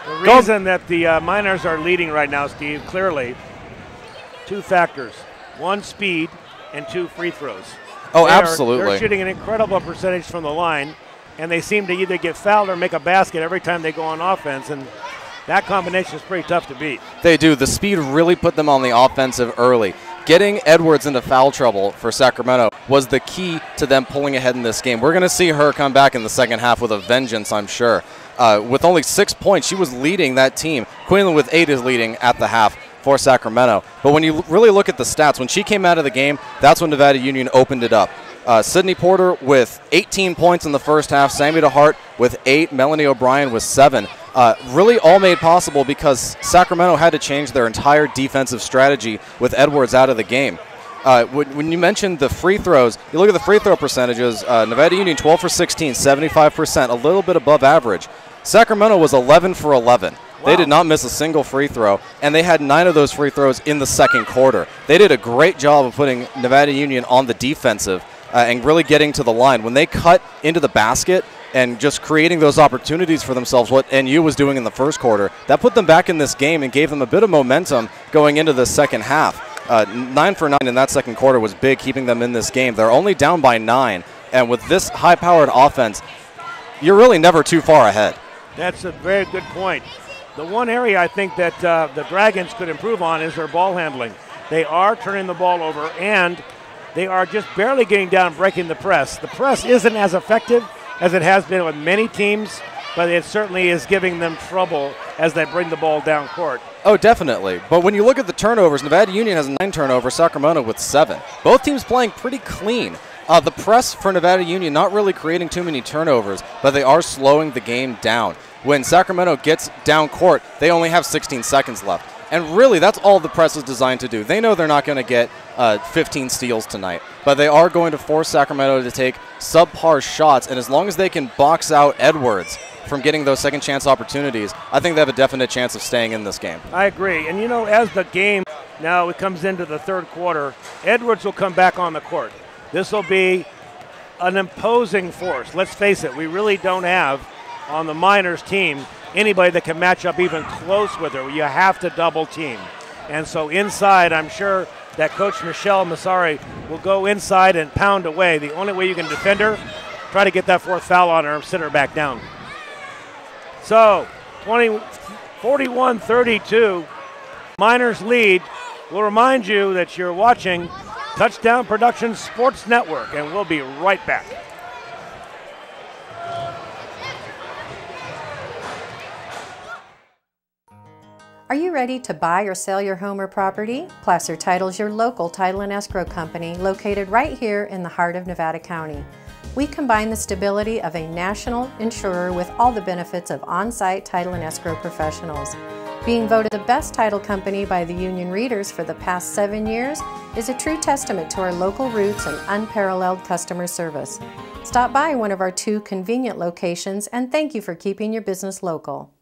The reason that the Miners are leading right now, Steve, clearly, 2 factors. 1, speed, and 2, free throws. Oh, absolutely. They're shooting an incredible percentage from the line, and they seem to either get fouled or make a basket every time they go on offense, and that combination is pretty tough to beat. They do. The speed really put them on the offensive early. Getting Edwards into foul trouble for Sacramento was the key to them pulling ahead in this game. We're going to see her come back in the second half with a vengeance, I'm sure. With only 6 points, she was leading that team. Quinlan with 8 is leading at the half for Sacramento. But when you really look at the stats, when she came out of the game, that's when Nevada Union opened it up. Sydney Porter with 18 points in the first half, Sammy DeHart with 8, Melanie O'Brien with 7. Really all made possible because Sacramento had to change their entire defensive strategy with Edwards out of the game. When you mentioned the free throws, you look at the free throw percentages, Nevada Union 12 for 16, 75%, a little bit above average. Sacramento was 11 for 11. Wow. They did not miss a single free throw, and they had 9 of those free throws in the second quarter. They did a great job of putting Nevada Union on the defensive and really getting to the line. When they cut into the basket and just creating those opportunities for themselves, what NU was doing in the first quarter, that put them back in this game and gave them a bit of momentum going into the second half. 9 for 9 in that second quarter was big, keeping them in this game. They're only down by 9, and with this high-powered offense, you're really never too far ahead. That's a very good point. The one area I think that the Dragons could improve on is their ball handling. They are turning the ball over, and they are just barely getting down, breaking the press. The press isn't as effective as it has been with many teams, but it certainly is giving them trouble as they bring the ball down court. Oh, definitely. But when you look at the turnovers, Nevada Union has 9 turnovers, Sacramento with 7. Both teams playing pretty clean. The press for Nevada Union not really creating too many turnovers, but they are slowing the game down. When Sacramento gets down court, they only have 16 seconds left. And really, that's all the press is designed to do. They know they're not going to get 15 steals tonight, but they are going to force Sacramento to take subpar shots, and as long as they can box out Edwards from getting those second chance opportunities, I think they have a definite chance of staying in this game. I agree. And, you know, as the game now it comes into the third quarter, Edwards will come back on the court. This will be an imposing force. Let's face it, we really don't have on the Miners team anybody that can match up even close with her. You have to double team. And so inside, I'm sure that Coach Michelle Massary will go inside and pound away. The only way you can defend her, try to get that fourth foul on her and sit her back down. So 41-32, Miners lead. We'll remind you that you're watching Touchdown Productions Sports Network, and we'll be right back. Are you ready to buy or sell your home or property? Placer Title's your local title and escrow company located right here in the heart of Nevada County. We combine the stability of a national insurer with all the benefits of on-site title and escrow professionals. Being voted the best title company by the union readers for the past 7 years is a true testament to our local roots and unparalleled customer service. Stop by one of our 2 convenient locations and thank you for keeping your business local.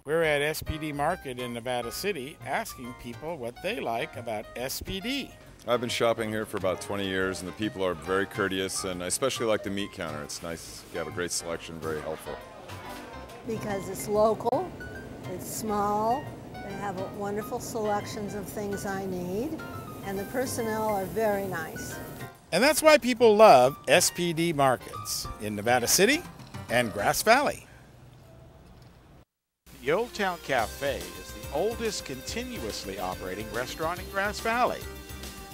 We're at SPD Market in Nevada City asking people what they like about SPD. I've been shopping here for about 20 years, and the people are very courteous, and I especially like the meat counter. It's nice. You have a great selection, very helpful. Because it's local, it's small, they have wonderful selections of things I need, and the personnel are very nice. And that's why people love SPD Markets in Nevada City and Grass Valley. The Old Town Cafe is the oldest continuously operating restaurant in Grass Valley.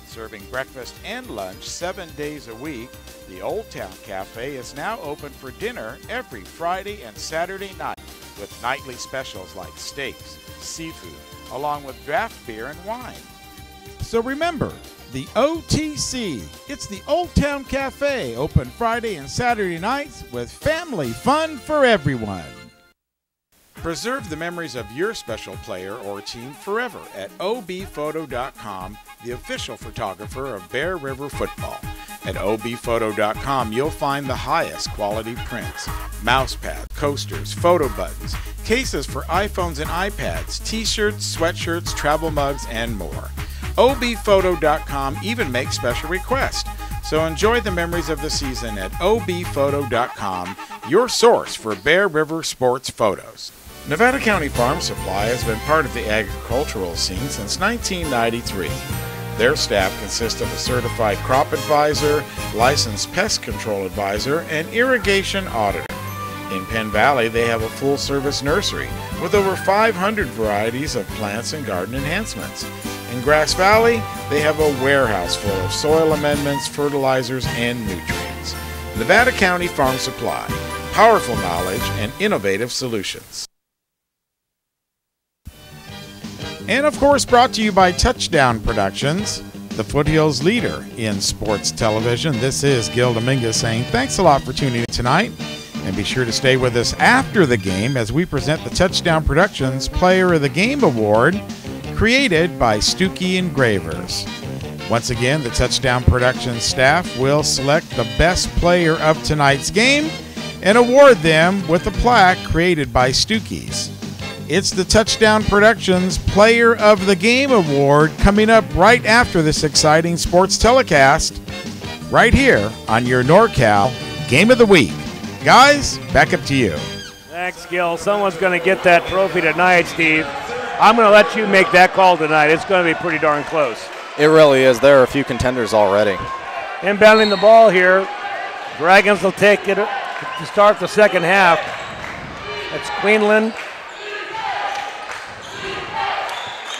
Serving breakfast and lunch 7 days a week, the Old Town Cafe is now open for dinner every Friday and Saturday night with nightly specials like steaks, seafood, along with draft beer and wine. So remember, the OTC, it's the Old Town Cafe, open Friday and Saturday nights with family fun for everyone. Preserve the memories of your special player or team forever at obphoto.com, the official photographer of Bear River football. At obphoto.com, you'll find the highest quality prints, mouse pads, coasters, photo buttons, cases for iPhones and iPads, t-shirts, sweatshirts, travel mugs, and more. obphoto.com even makes special requests. So enjoy the memories of the season at obphoto.com, your source for Bear River sports photos. Nevada County Farm Supply has been part of the agricultural scene since 1993. Their staff consists of a certified crop advisor, licensed pest control advisor, and irrigation auditor. In Penn Valley, they have a full-service nursery with over 500 varieties of plants and garden enhancements. In Grass Valley, they have a warehouse full of soil amendments, fertilizers, and nutrients. Nevada County Farm Supply, powerful knowledge and innovative solutions. And of course, brought to you by Touchdown Productions, the Foothills leader in sports television. This is Gil Dominguez saying thanks a lot for tuning in tonight. And be sure to stay with us after the game as we present the Touchdown Productions Player of the Game Award, created by Stuckey Engravers. Once again, the Touchdown Productions staff will select the best player of tonight's game and award them with a plaque created by Stuckey's. It's the Touchdown Productions Player of the Game Award coming up right after this exciting sports telecast, right here on your NorCal Game of the Week. Guys, back up to you. Thanks, Gil. Someone's going to get that trophy tonight, Steve. I'm going to let you make that call tonight. It's going to be pretty darn close. It really is. There are a few contenders already. Inbounding the ball here. Dragons will take it to start the second half. That's Queenland.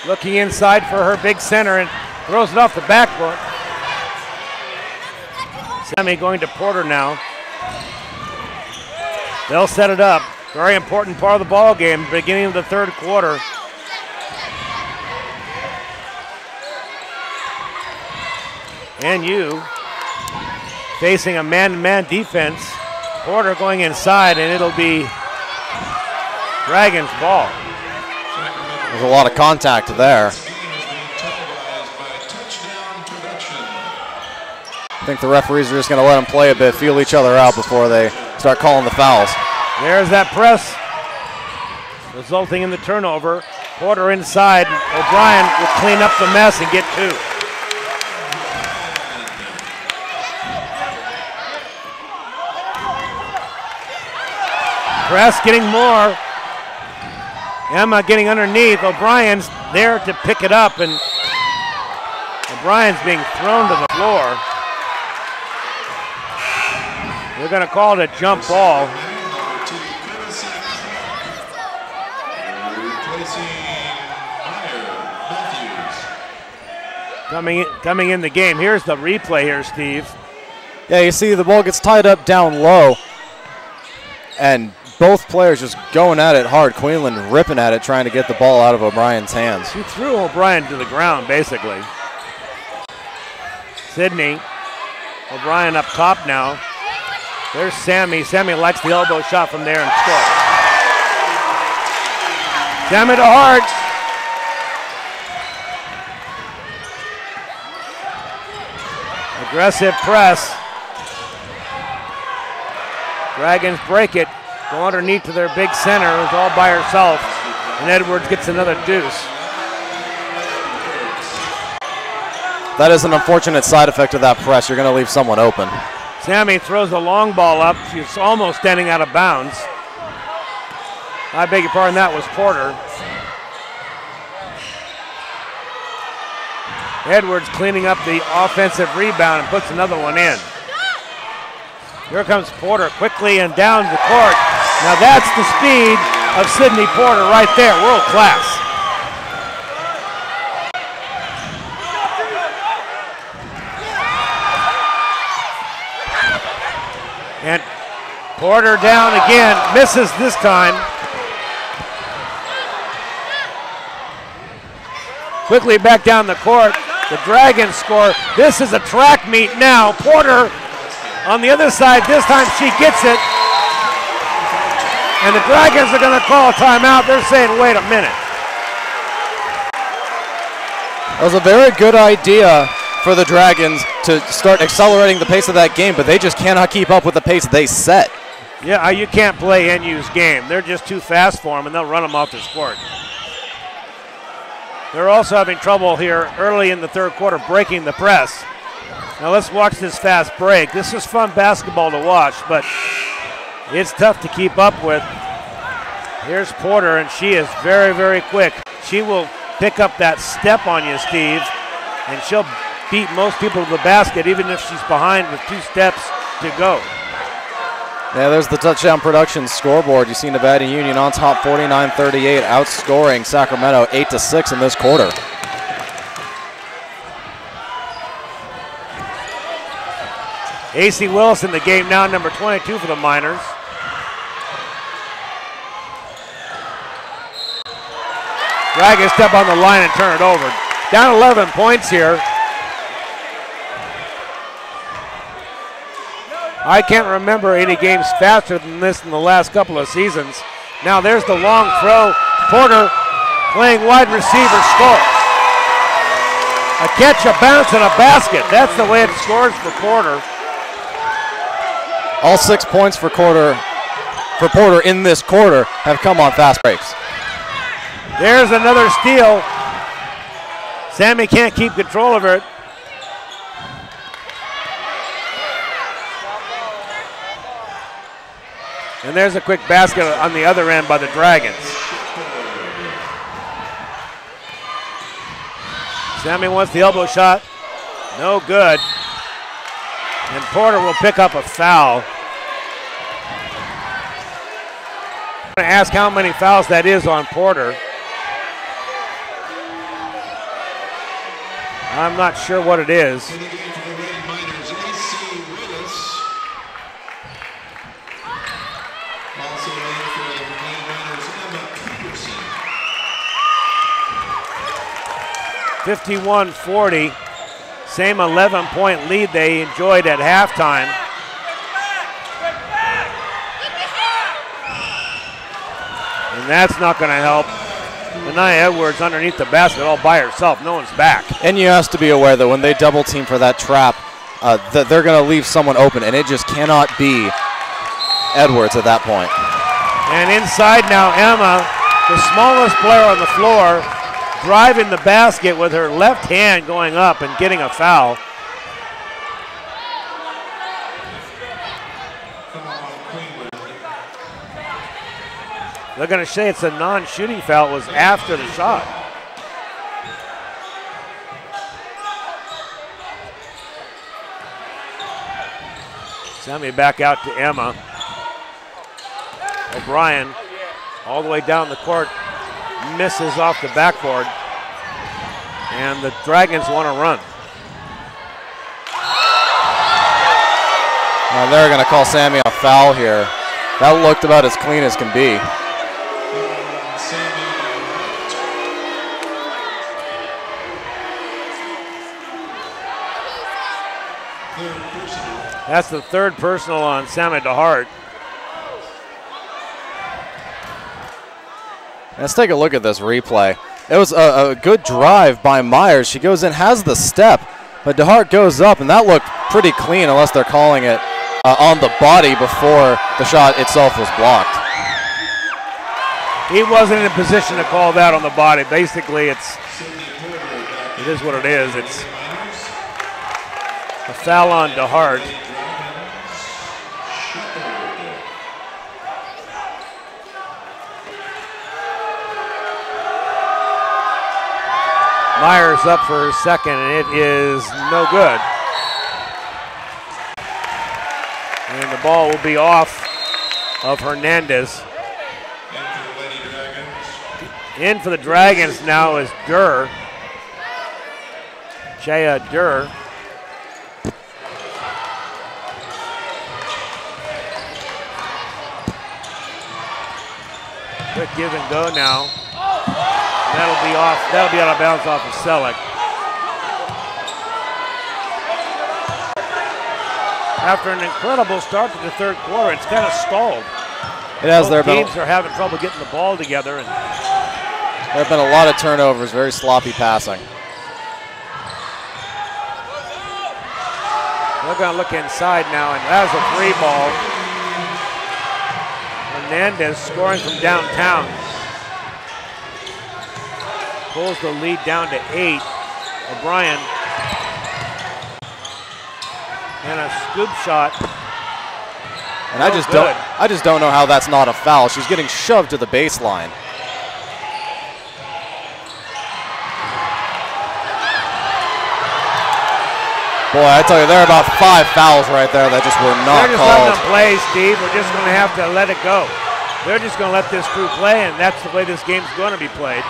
Looking inside for her big center and throws it off the backboard. Sammy going to Porter now. They'll set it up. Very important part of the ball game, beginning of the third quarter. And you facing a man-to-man defense. Porter going inside, and it'll be Dragons ball. There's a lot of contact there. I think the referees are just going to let them play a bit, feel each other out before they start calling the fouls. There's that press, resulting in the turnover. Porter inside. O'Brien will clean up the mess and get 2. Press getting more. Emma getting underneath. O'Brien's there to pick it up, and O'Brien's being thrown to the floor. They're going to call it a jump ball. Coming in the game. Here's the replay here, Steve. Yeah, you see the ball gets tied up down low, and both players just going at it hard. Queenland ripping at it, trying to get the ball out of O'Brien's hands. He threw O'Brien to the ground, basically. Sydney. O'Brien up top now. There's Sammy. Sammy likes the elbow shot from there and scores. Sammy to Hart. Aggressive press. Dragons break it. Go underneath to their big center, who's all by herself. And Edwards gets another deuce. That is an unfortunate side effect of that press. You're going to leave someone open. Sammy throws the long ball up. She's almost standing out of bounds. I beg your pardon, that was Porter. Edwards cleaning up the offensive rebound and puts another one in. Here comes Porter quickly and down the court. Now that's the speed of Sydney Porter right there, world class. And Porter down again, misses this time. Quickly back down the court. The Dragons score. This is a track meet now. Porter on the other side. This time she gets it. And the Dragons are going to call a timeout. They're saying, wait a minute. That was a very good idea for the Dragons to start accelerating the pace of that game, but they just cannot keep up with the pace they set. Yeah, you can't play NU's game. They're just too fast for them, and they'll run them off this court. They're also having trouble here early in the third quarter breaking the press. Now let's watch this fast break. This is fun basketball to watch, but it's tough to keep up with. Here's Porter, and she is very, very quick. She will pick up that step on you, Steve, and she'll beat most people to the basket even if she's behind with 2 steps to go. Yeah, there's the touchdown production scoreboard. You see Nevada Union on top 49-38, outscoring Sacramento 8-6 in this quarter. AC Willis in the game now, number 22 for the Miners. Dragons step on the line and turn it over. Down 11 points here. I can't remember any games faster than this in the last couple of seasons. Now there's the long throw. Porter playing wide receiver scores. A catch, a bounce, and a basket. That's the way it scores for Porter. All 6 points for Porter in this quarter have come on fast breaks. There's another steal. Sammy can't keep control of it. And there's a quick basket on the other end by the Dragons. Sammy wants the elbow shot. No good. And Porter will pick up a foul. I'm going to ask how many fouls that is on Porter. I'm not sure what it is. (51-40), same 11-point lead they enjoyed at halftime. And that's not going to help. Anaya Edwards underneath the basket all by herself. No one's back. And you have to be aware that when they double team for that trap, that they're going to leave someone open, and it just cannot be Edwards at that point. And inside now, Emma, the smallest player on the floor, driving the basket with her left hand going up and getting a foul. They're going to say it's a non-shooting foul. It was after the shot. Sammy back out to Emma. O'Brien all the way down the court, misses off the backboard, and the Dragons want to run. They're going to call Sammy a foul here. That looked about as clean as can be. That's the third personal on Sammy DeHart. Let's take a look at this replay. It was a good drive by Myers. She goes in, has the step, but DeHart goes up, and that looked pretty clean unless they're calling it on the body before the shot itself was blocked. He wasn't in a position to call that on the body. Basically, it is what it is. It's a foul on DeHart. Myers up for her second, and it is no good. And the ball will be off of Hernandez. In for the Dragons now is Durr. Chaya Durr. Quick give and go now. That'll be off. That'll be out of bounds off of Selleck. After an incredible start to the third quarter, it's kind of stalled. It has. Both teams are having trouble getting the ball together, and there have been a lot of turnovers, very sloppy passing. They're going to look inside now, and that's a three ball. Hernandez scoring from downtown. Pulls the lead down to 8. O'Brien. And a scoop shot. And I just don't know how that's not a foul. She's getting shoved to the baseline. Boy, I tell you, there are about 5 fouls right there that just were not called. They're just letting them play, Steve. We're just going to have to let it go. They're just going to let this crew play, and that's the way this game's going to be played.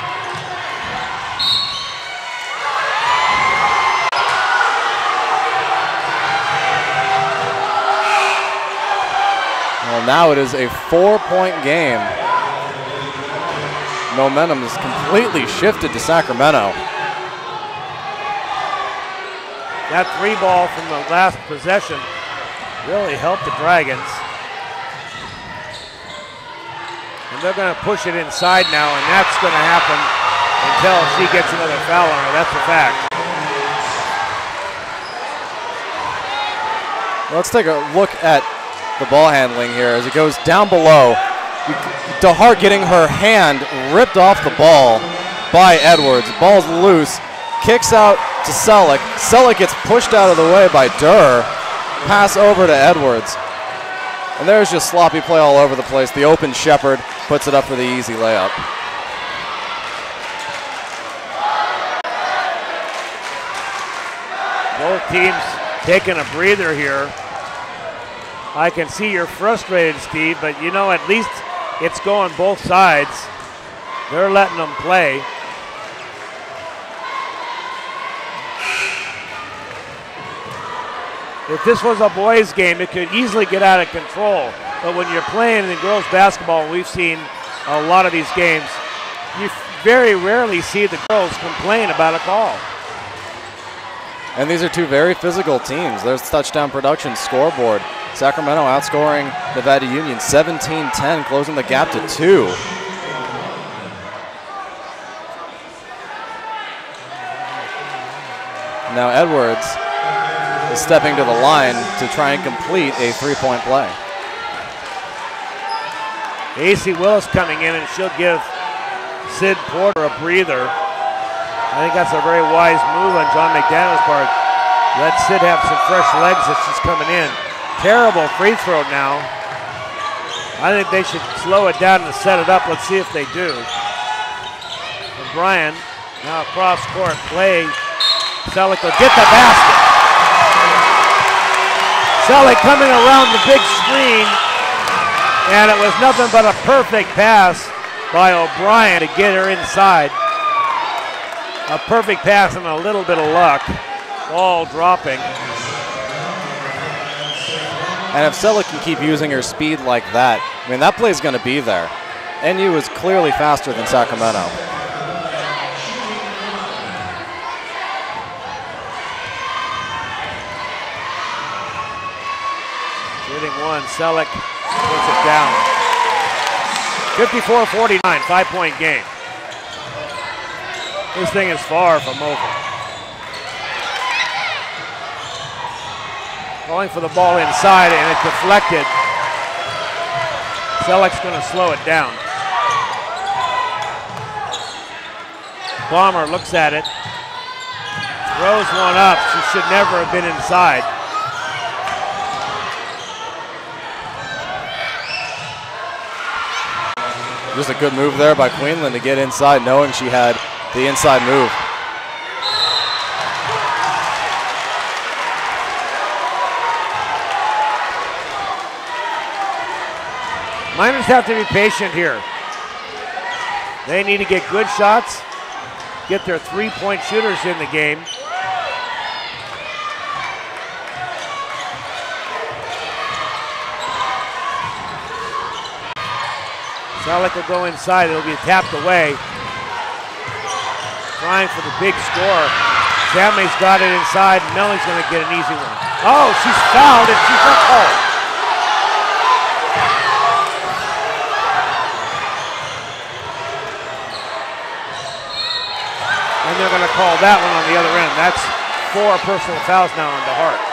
Well, now it is a 4-point game. Momentum is completely shifted to Sacramento. That three ball from the last possession really helped the Dragons. And they're going to push it inside now, and that's going to happen until she gets another foul on her. That's a fact. Let's take a look at the ball handling here as it goes down below. DeHart getting her hand ripped off the ball by Edwards. Ball's loose, kicks out to Selleck. Selleck gets pushed out of the way by Durr. Pass over to Edwards. And there's just sloppy play all over the place. The open Shepherd puts it up for the easy layup. Both teams taking a breather here. I can see you're frustrated, Steve, but you know, at least it's going both sides. They're letting them play. If this was a boys' game, it could easily get out of control. But when you're playing in girls' basketball, and we've seen a lot of these games, you very rarely see the girls complain about a call. And these are two very physical teams. There's touchdown production scoreboard. Sacramento outscoring Nevada Union 17-10, closing the gap to 2. Now Edwards is stepping to the line to try and complete a 3-point play. AC Willis coming in, and she'll give Sid Porter a breather. I think that's a very wise move on John McDaniel's part. Let Sid have some fresh legs as she's coming in. Terrible free throw now. I think they should slow it down and set it up. Let's see if they do. O'Brien now cross court play. Selleck will get the basket. Selleck coming around the big screen, and it was nothing but a perfect pass by O'Brien to get her inside. A perfect pass and a little bit of luck. Ball dropping. And if Selleck can keep using her speed like that, I mean, that play's going to be there. NU is clearly faster than Sacramento. Shooting one, Selleck puts it down. 54-49, 5-point game. This thing is far from over. Going for the ball inside, and it's deflected. Selleck's going to slow it down. Bomber looks at it. Throws one up. She should never have been inside. Just a good move there by Queenland to get inside, knowing she had the inside move. Miners have to be patient here. They need to get good shots, get their three-point shooters in the game. Selleck will go inside. It'll be tapped away. Trying for the big score. Sammy's got it inside. Mellon's going to get an easy one. Oh, she's fouled and she's not called. And they're going to call that one on the other end. That's 4 personal fouls now on DeHart.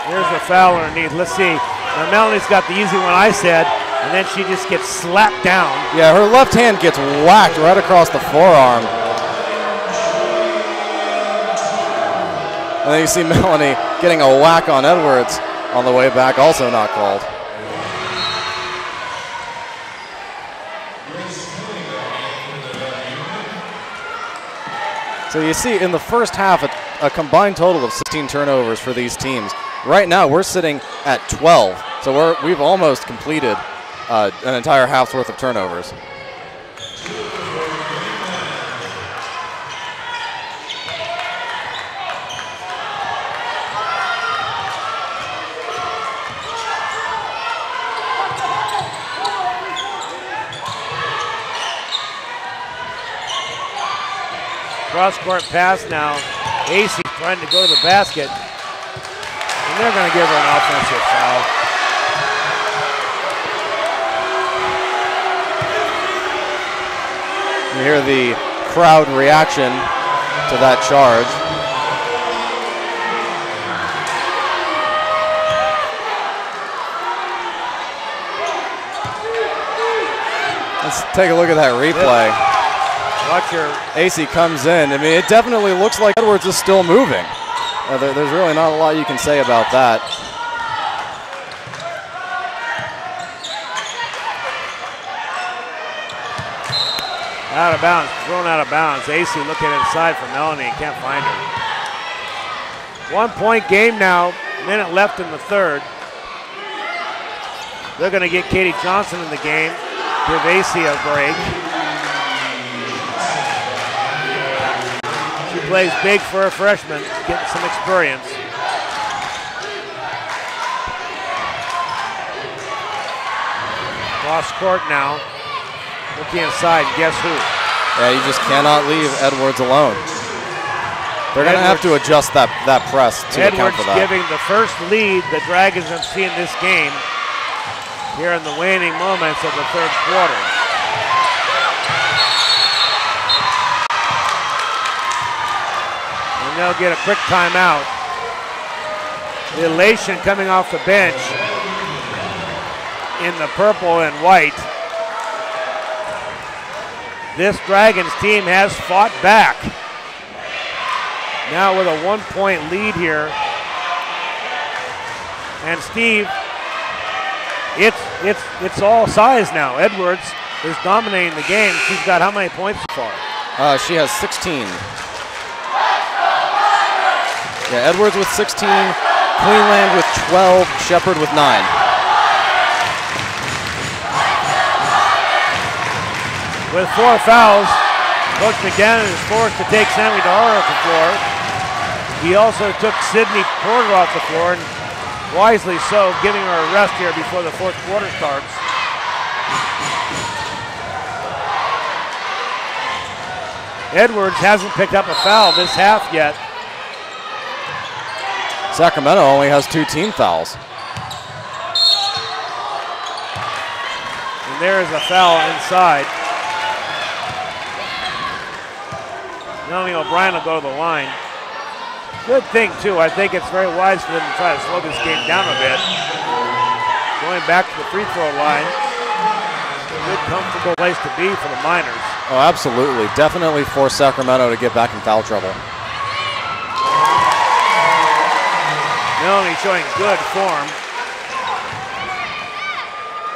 Here's the foul underneath. Let's see. Now Melanie's got the easy one I said, and then she just gets slapped down. Yeah, her left hand gets whacked right across the forearm. And then you see Melanie getting a whack on Edwards on the way back, also not called. So you see in the first half a combined total of 16 turnovers for these teams. Right now we're sitting at 12, so we've almost completed an entire half's worth of turnovers. Cross-court pass now. AC trying to go to the basket. And they're going to give her an offensive foul. You hear the crowd reaction to that charge. Let's take a look at that replay. Watch your AC comes in. I mean, it definitely looks like Edwards is still moving. There's really not a lot you can say about that. Out of bounds, thrown out of bounds. AC looking inside for Melanie, can't find her. 1-point game now, minute left in the third. They're going to get Katie Johnson in the game, give AC a break. She plays big for a freshman, getting some experience. Cross court now. Looking inside, guess who? Yeah, you just cannot leave Edwards alone. They're going to have to adjust that press to account for that. Edwards giving the first lead the Dragons have seen this game here in the waning moments of the third quarter. And they'll get a quick timeout. The elation coming off the bench in the purple and white. This Dragons team has fought back. Now with a 1-point lead here. And Steve, it's all size now. Edwards is dominating the game. She's got how many points so far? She has 16. Yeah, Edwards with 16, Queenland with 12, Shepherd with 9. With 4 fouls, Coach McGannon is forced to take Sammy Dahar off the floor. He also took Sydney Porter off the floor, and wisely so, giving her a rest here before the fourth quarter starts. Edwards hasn't picked up a foul this half yet. Sacramento only has 2 team fouls. And there is a foul inside. Melanie O'Brien will go to the line. Good thing, too. I think it's very wise for them to try to slow this game down a bit. Going back to the free throw line. Good, comfortable place to be for the Miners. Oh, absolutely. Definitely force Sacramento to get back in foul trouble. Melanie showing good form.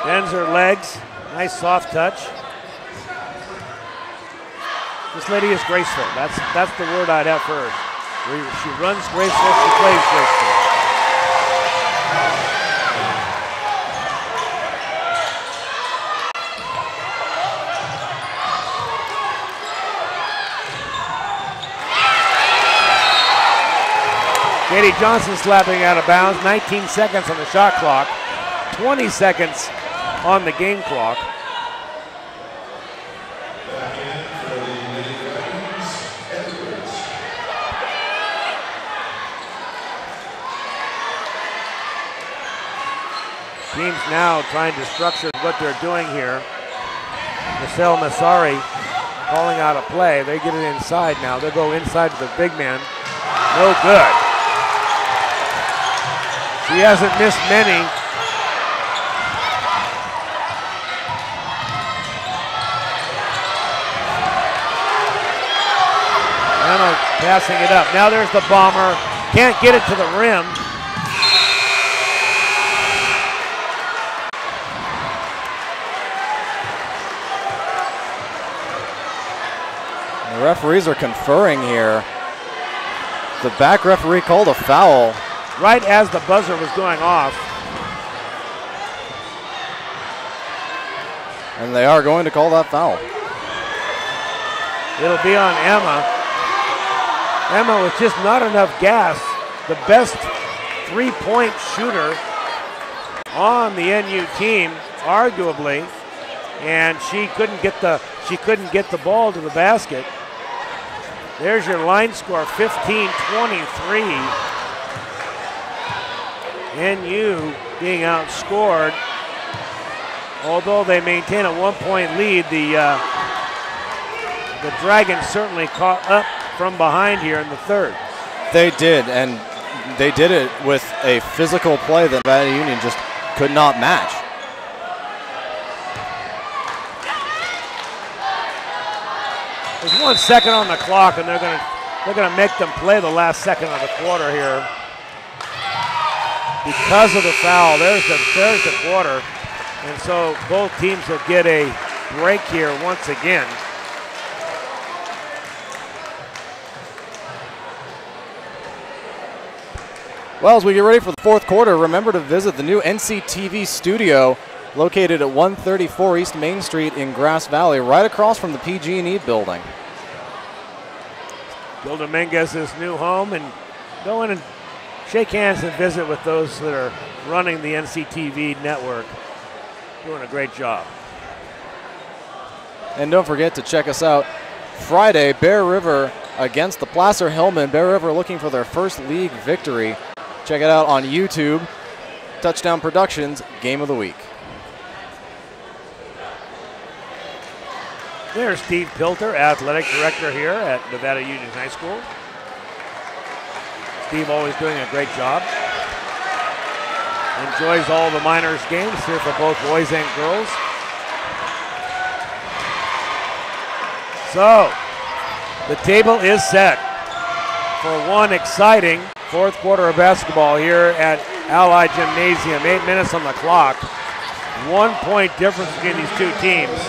Bends her legs. Nice soft touch. This lady is graceful. That's the word I'd have for her. She runs graceful, she plays graceful. Katie Johnson slapping out of bounds. 19 seconds on the shot clock. 20 seconds on the game clock. Teams now trying to structure what they're doing here. Michelle Massary calling out a play. They get it inside now. They'll go inside to the big man. No good. She hasn't missed many. Anna passing it up. Now there's the bomber. Can't get it to the rim. The referees are conferring here. The back referee called a foul. Right as the buzzer was going off. And they are going to call that foul. It'll be on Emma. Emma with just not enough gas. The best three-point shooter on the NU team, arguably, and she couldn't get the ball to the basket. There's your line score, 15-23. NU being outscored. Although they maintain a 1-point lead, the Dragons certainly caught up from behind here in the third. They did, and they did it with a physical play that Nevada Union just could not match. There's 1 second on the clock, and they're gonna make them play the last second of the quarter here because of the foul. There's the quarter, and so both teams will get a break here once again. Well, as we get ready for the fourth quarter, remember to visit the new NCTV studio located at 134 East Main Street in Grass Valley, right across from the PG&E building. Gil Dominguez's new home, and go in and shake hands and visit with those that are running the NCTV network. Doing a great job. And don't forget to check us out Friday, Bear River against the Placer Hillman. Bear River looking for their first league victory. Check it out on YouTube. Touchdown Productions, Game of the Week. There's Steve Pilter, athletic director here at Nevada Union High School. Steve always doing a great job. enjoys all the Miners games here for both boys and girls. So, the table is set for one exciting fourth quarter of basketball here at Allied Gymnasium. 8 minutes on the clock. 1 point difference between these two teams.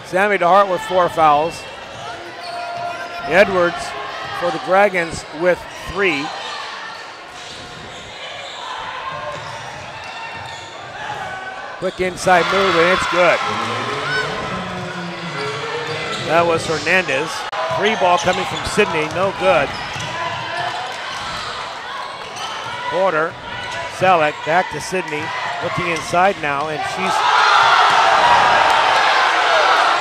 Sammy DeHart with 4 fouls. Edwards for the Dragons with 3. Quick inside move, and it's good. That was Hernandez. Free ball coming from Sydney, no good. Porter, Selleck, back to Sydney, looking inside now, and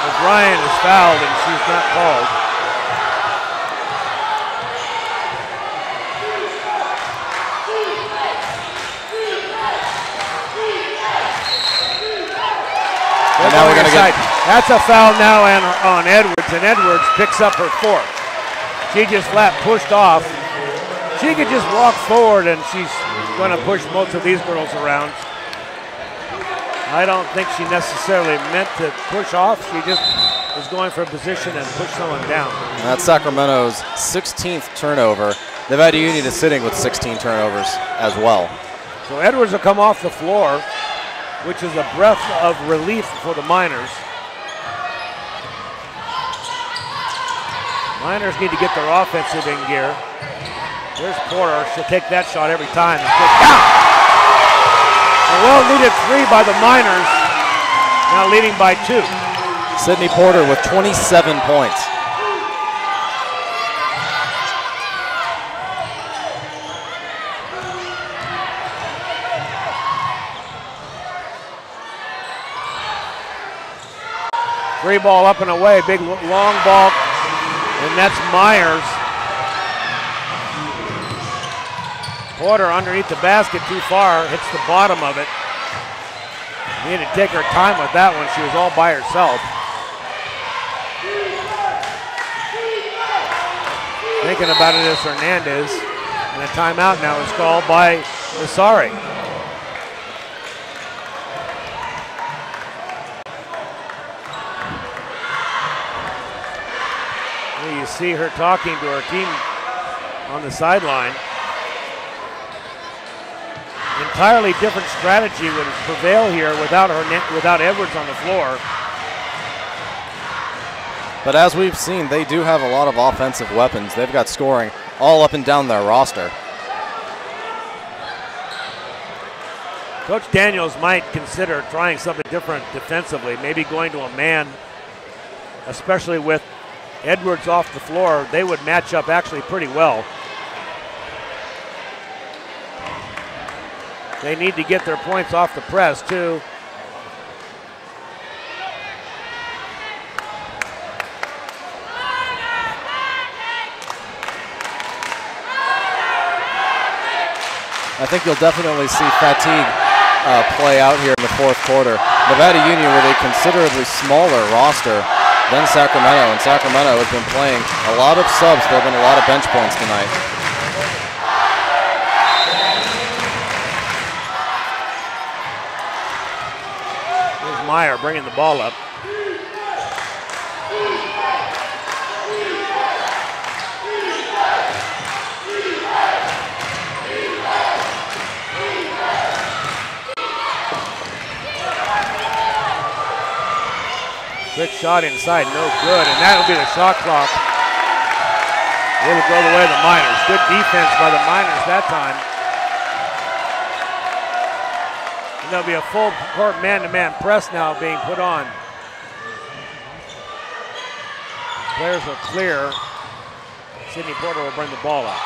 O'Brien is fouled, and she's not called. And now we're going to get... That's a foul now on Edwards, and Edwards picks up her 4th. She just flat pushed off. She could just walk forward, and she's going to push most of these girls around. I don't think she necessarily meant to push off. She just was going for a position and push someone down. And that's Sacramento's 16th turnover. Nevada Union is sitting with 16 turnovers as well. So Edwards will come off the floor, which is a breath of relief for the Miners. Miners need to get their offensive in gear. There's Porter. She'll take that shot every time. A well-needed 3 by the Miners, now leading by 2. Sydney Porter with 27 points. Free ball up and away, big long ball, and that's Myers. Porter underneath the basket too far, hits the bottom of it. Needed to take her time with that one. She was all by herself. Thinking about it is Hernandez, and a timeout now is called by Massary. You see her talking to her team on the sideline. Entirely different strategy would prevail here without Edwards on the floor. But as we've seen, they do have a lot of offensive weapons. They've got scoring all up and down their roster. Coach Daniels might consider trying something different defensively, maybe going to a man, especially with Edwards off the floor. They would match up actually pretty well. They need to get their points off the press too. I think you'll definitely see fatigue play out here in the fourth quarter. Nevada Union with a considerably smaller roster than Sacramento, and Sacramento has been playing a lot of subs. There have been a lot of bench points tonight. Here's Meyer bringing the ball up. Quick shot inside, no good, and that'll be the shot clock. It'll go the way of the Miners. Good defense by the Miners that time. And there'll be a full court man-to-man press now being put on. Players are clear. Sydney Porter will bring the ball up.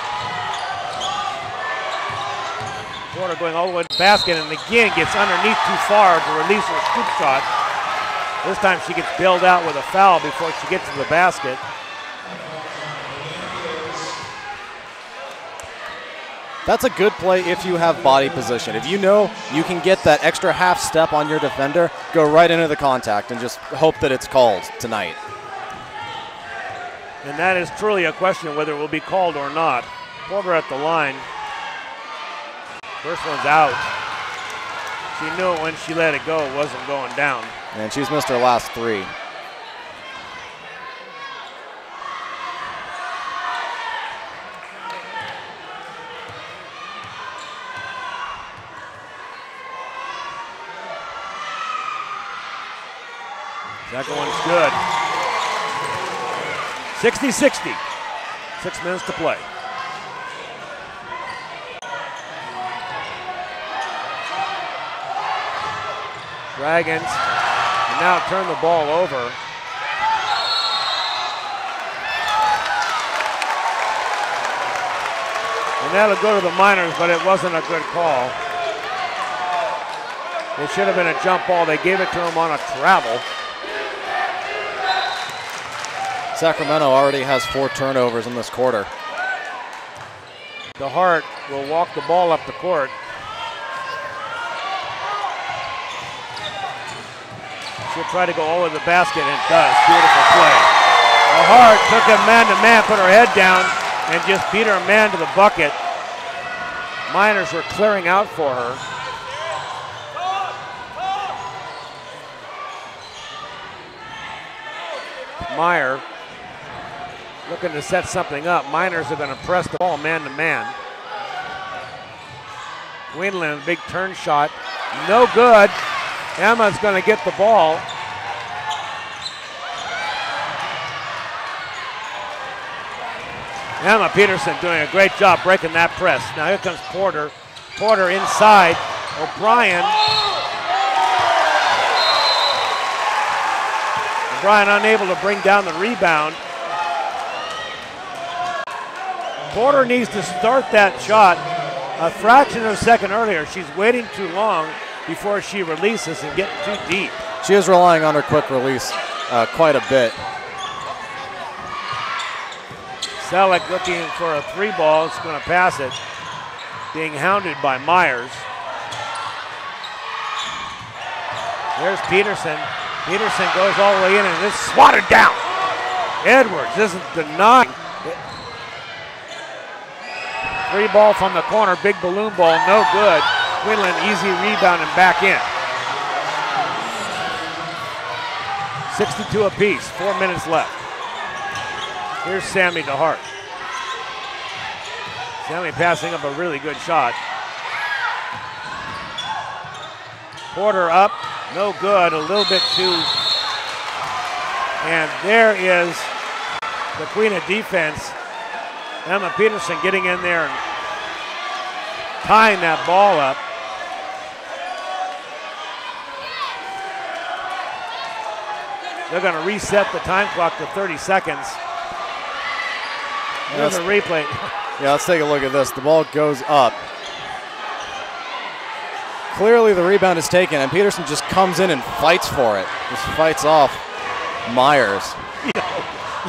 Porter going all the way to the basket and again gets underneath too far to release her scoop shot. This time she gets bailed out with a foul before she gets to the basket. That's a good play if you have body position. If you know you can get that extra half step on your defender, go right into the contact and just hope that it's called tonight. And that is truly a question whether it will be called or not. Porter at the line. First one's out. She knew when she let it go, it wasn't going down. And she's missed her last 3. Second one's good. 60-60. 6 minutes to play. Dragons now turn the ball over. And that'll go to the Miners, but it wasn't a good call. It should have been a jump ball. They gave it to him on a travel. Sacramento already has 4 turnovers in this quarter. DeHart will walk the ball up the court. She'll try to go over the basket and does. Beautiful play. DeHart took him man-to-man, put her head down, and just beat her man to the bucket. Miners were clearing out for her. Meyer looking to set something up. Miners are going to press the ball man-to-man. Quinlan, a big turn shot. No good. Emma's going to get the ball. Emma Peterson doing a great job breaking that press. Now here comes Porter. Porter inside. O'Brien. O'Brien unable to bring down the rebound. Porter needs to start that shot a fraction of a second earlier. She's waiting too long before she releases and getting too deep. She is relying on her quick release quite a bit. Selleck looking for a 3 ball. It's going to pass it. Being hounded by Myers. There's Peterson. Peterson goes all the way in and is swatted down. Edwards isn't denying. 3 ball from the corner, big balloon ball, no good. Quinlan easy rebound and back in. 62 apiece, 4 minutes left. Here's Sammy DeHart. Sammy passing up a really good shot. Porter up, no good, a little bit too. And there is the queen of defense, Emma Peterson, getting in there and tying that ball up. They're going to reset the time clock to 30 seconds. Here's a replay. Yeah, let's take a look at this. The ball goes up. Clearly the rebound is taken, and Peterson just comes in and fights for it. Just fights off Myers.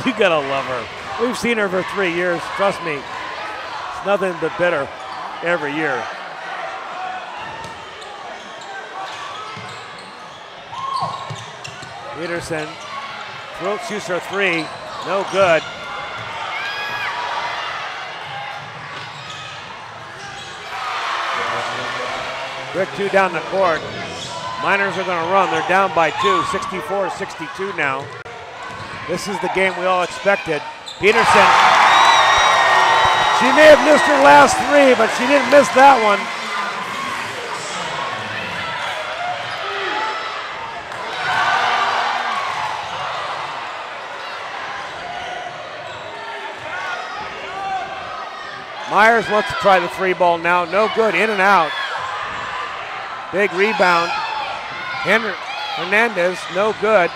You gotta love her. We've seen her for 3 years. Trust me, it's nothing but better every year. Peterson shoots her 3, no good. Quick 2 down the court. Miners are going to run. They're down by 2, 64-62 now. This is the game we all expected. Peterson, she may have missed her last 3, but she didn't miss that one. Myers wants to try the 3 ball now. No good, in and out. Big rebound. Hernandez, no good.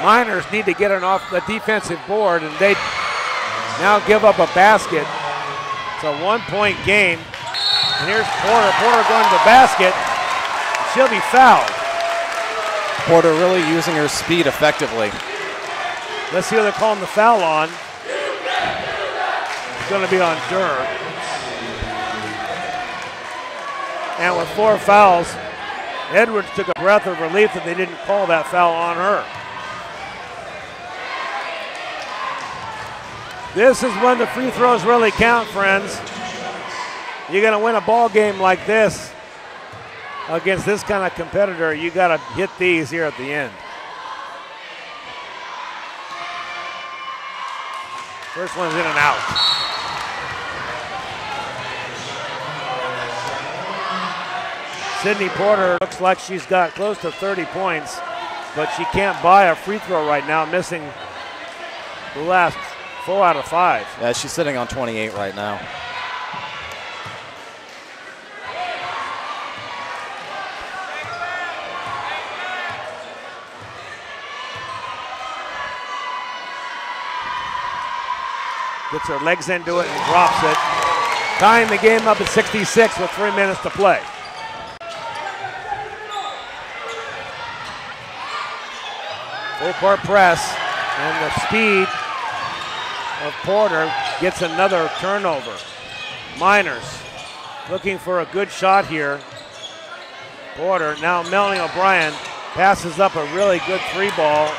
Miners need to get it off the defensive board, and they now give up a basket. It's a 1-point game. And here's Porter. Porter going to the basket. She'll be fouled. Porter really using her speed effectively. Let's see who they're calling the foul on. It's going to be on Durr. And with 4 fouls, Edwards took a breath of relief that they didn't call that foul on her. This is when the free throws really count, friends. you're going to win a ball game like this against this kind of competitor, you got to hit these here at the end. First one's in and out. Sydney Porter looks like she's got close to 30 points, but she can't buy a free throw right now, missing the last 4 out of 5. Yeah, she's sitting on 28 right now. Gets her legs into it and drops it. Tying the game up at 66 with 3 minutes to play. Full court press, and the speed of Porter gets another turnover. Miners looking for a good shot here. Porter, now Melanie O'Brien passes up a really good 3-ball.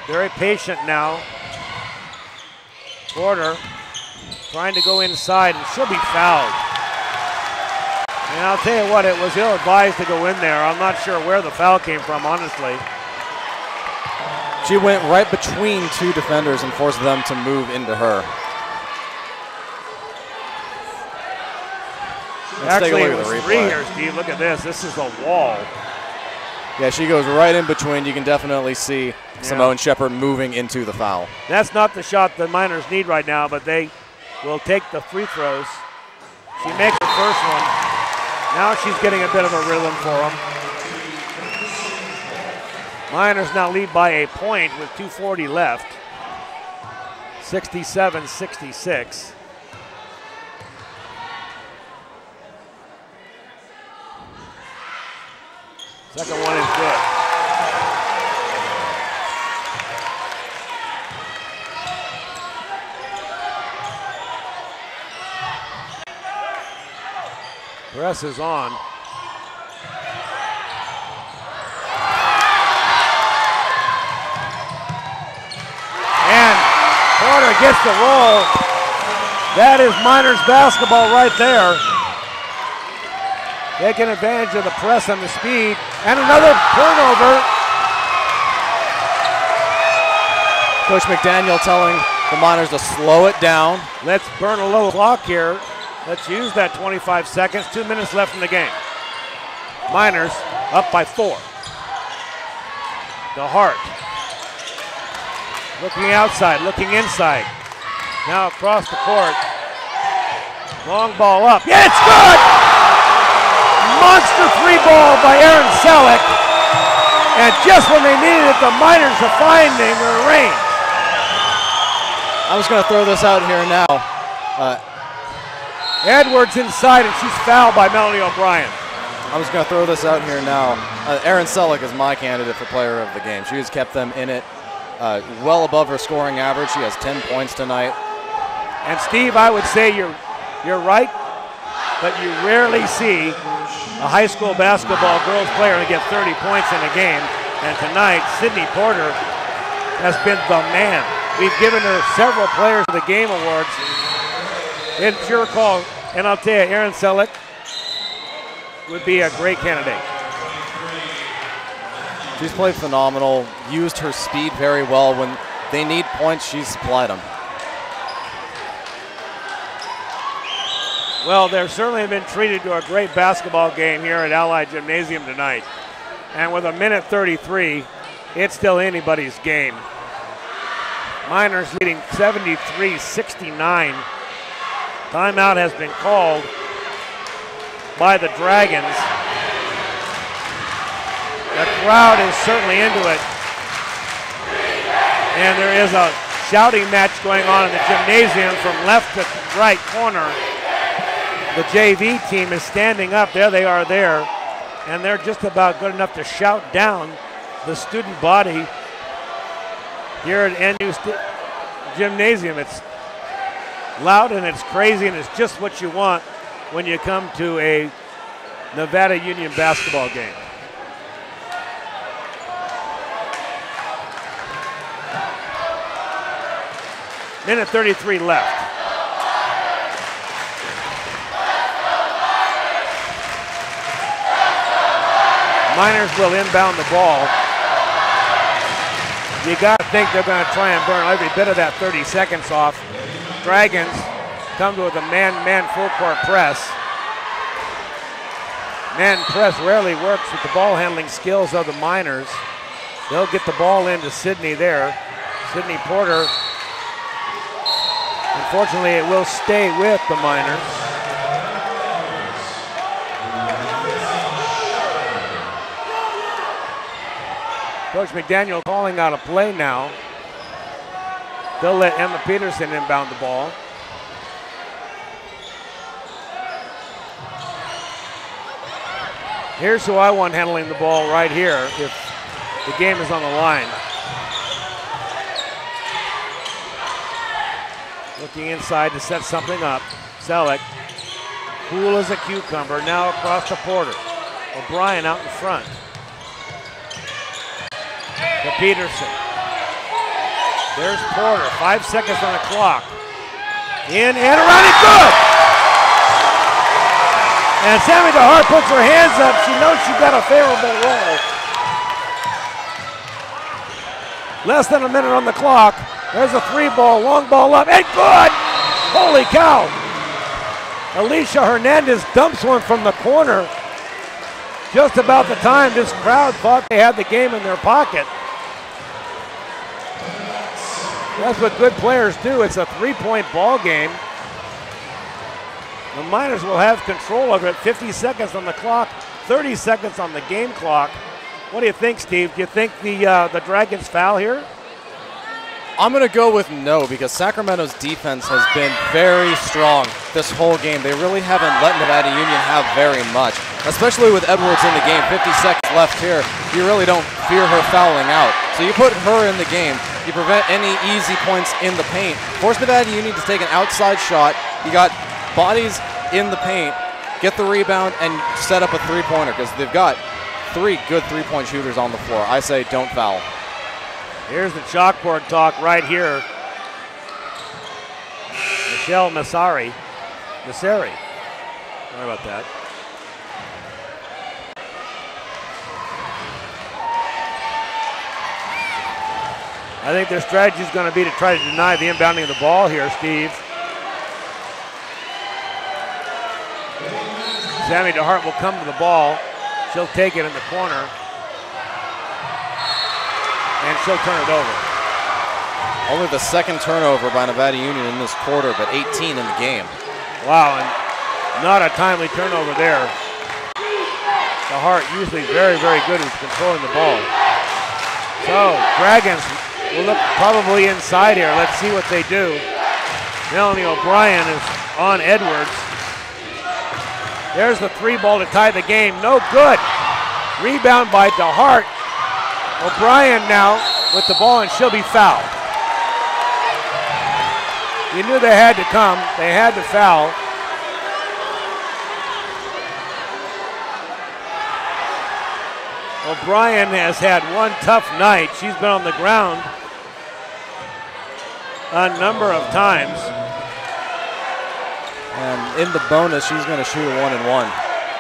Very patient now. Porter trying to go inside, and she'll be fouled. And I'll tell you what, it was ill-advised to go in there. I'm not sure where the foul came from, honestly. She went right between 2 defenders and forced them to move into her. Actually, it was 3 here, Steve. Look at this. This is a wall. Yeah, she goes right in between. You can definitely see Simone Shepard moving into the foul. That's not the shot the Miners need right now, but they will take the free throws. She makes the first one. Now she's getting a bit of a rhythm for them. Miners now lead by a point with 2:40 left. 67-66. Second one is good. Press is on. And Porter gets the roll. That is Miners basketball right there. Taking advantage of the press and the speed. And another turnover. Coach McDaniel telling the Miners to slow it down. Let's burn a little clock here. Let's use that 25 seconds. 2 minutes left in the game. Miners up by 4. The Hart. Looking outside, looking inside. Now across the court. Long ball up. Yeah, it's good! Monster 3-ball by Aaron Selleck. And just when they needed it, the Miners are finding their range. I'm just going to throw this out here now. Edwards inside, and she's fouled by Melanie O'Brien. I'm just going to throw this out here now. Aaron Selleck is my candidate for player of the game. She has kept them in it well above her scoring average. She has 10 points tonight. And Steve, I would say you're right, but you rarely see a high school basketball girls player to get 30 points in a game. And tonight, Sydney Porter has been the man. We've given her several Players of the Game awards. It's your call, and I'll tell you, Aaron Selleck would be a great candidate. She's played phenomenal, used her speed very well. When they need points, she's supplied them. Well, they've certainly been treated to a great basketball game here at Allied Gymnasium tonight. And with 1:33, it's still anybody's game. Miners leading 73-69. Timeout has been called by the Dragons. The crowd is certainly into it. And there is a shouting match going on in the gymnasium from left to right corner. The JV team is standing up. There they are there. And they're just about good enough to shout down the student body here at NU Gymnasium. It's loud and it's crazy and it's just what you want when you come to a Nevada Union basketball game. Minute 33 left. Miners will inbound the ball. You got to think they're going to try and burn every bit of that 30 seconds off. Dragons come to with a man-man full court press. Man press rarely works with the ball handling skills of the Miners. They'll get the ball into Sydney there. Sydney Porter. Unfortunately, it will stay with the Miners. Coach McDaniel calling out a play now. They'll let Emma Peterson inbound the ball. Here's who I want handling the ball right here if the game is on the line. Looking inside to set something up. Selleck, cool as a cucumber, now across to Porter. O'Brien out in front. To Peterson. There's Porter, 5 seconds on the clock. In and around it, good! And Sammy DeHart puts her hands up. She knows she got a favorable roll. Less than a minute on the clock. There's a 3-ball, long ball up, and good! Holy cow! Alicia Hernandez dumps one from the corner. Just about the time this crowd thought they had the game in their pocket. That's what good players do. It's a 3-point ball game. The Miners will have control of it. 50 seconds on the clock, 30 seconds on the game clock. What do you think, Steve? Do you think the Dragons foul here? I'm going to go with no, because Sacramento's defense has been very strong this whole game. They really haven't let Nevada Union have very much, especially with Edwards in the game. 50 seconds left here. You really don't fear her fouling out. So you put her in the game. You prevent any easy points in the paint. Force Nevada Union to take an outside shot. You got bodies in the paint, get the rebound, and set up a three-pointer, because they've got 3 good three-point shooters on the floor. I say don't foul. Here's the chalkboard talk right here. Michelle Massary. Sorry about that. I think their strategy is going to be to try to deny the inbounding of the ball here, Steve. Sammy DeHart will come to the ball. She'll take it in the corner. And she'll turn it over. Only the second turnover by Nevada Union in this quarter, but 18 in the game. Wow, and not a timely turnover there. DeHart usually very, very good at controlling the ball. So, Dragons will look probably inside here. Let's see what they do. Melanie O'Brien is on Edwards. There's the 3-ball to tie the game. No good. Rebound by DeHart. O'Brien now with the ball, and she'll be fouled. You knew they had to come. They had to foul. O'Brien has had one tough night. She's been on the ground a number of times. And in the bonus, she's going to shoot a 1-and-1.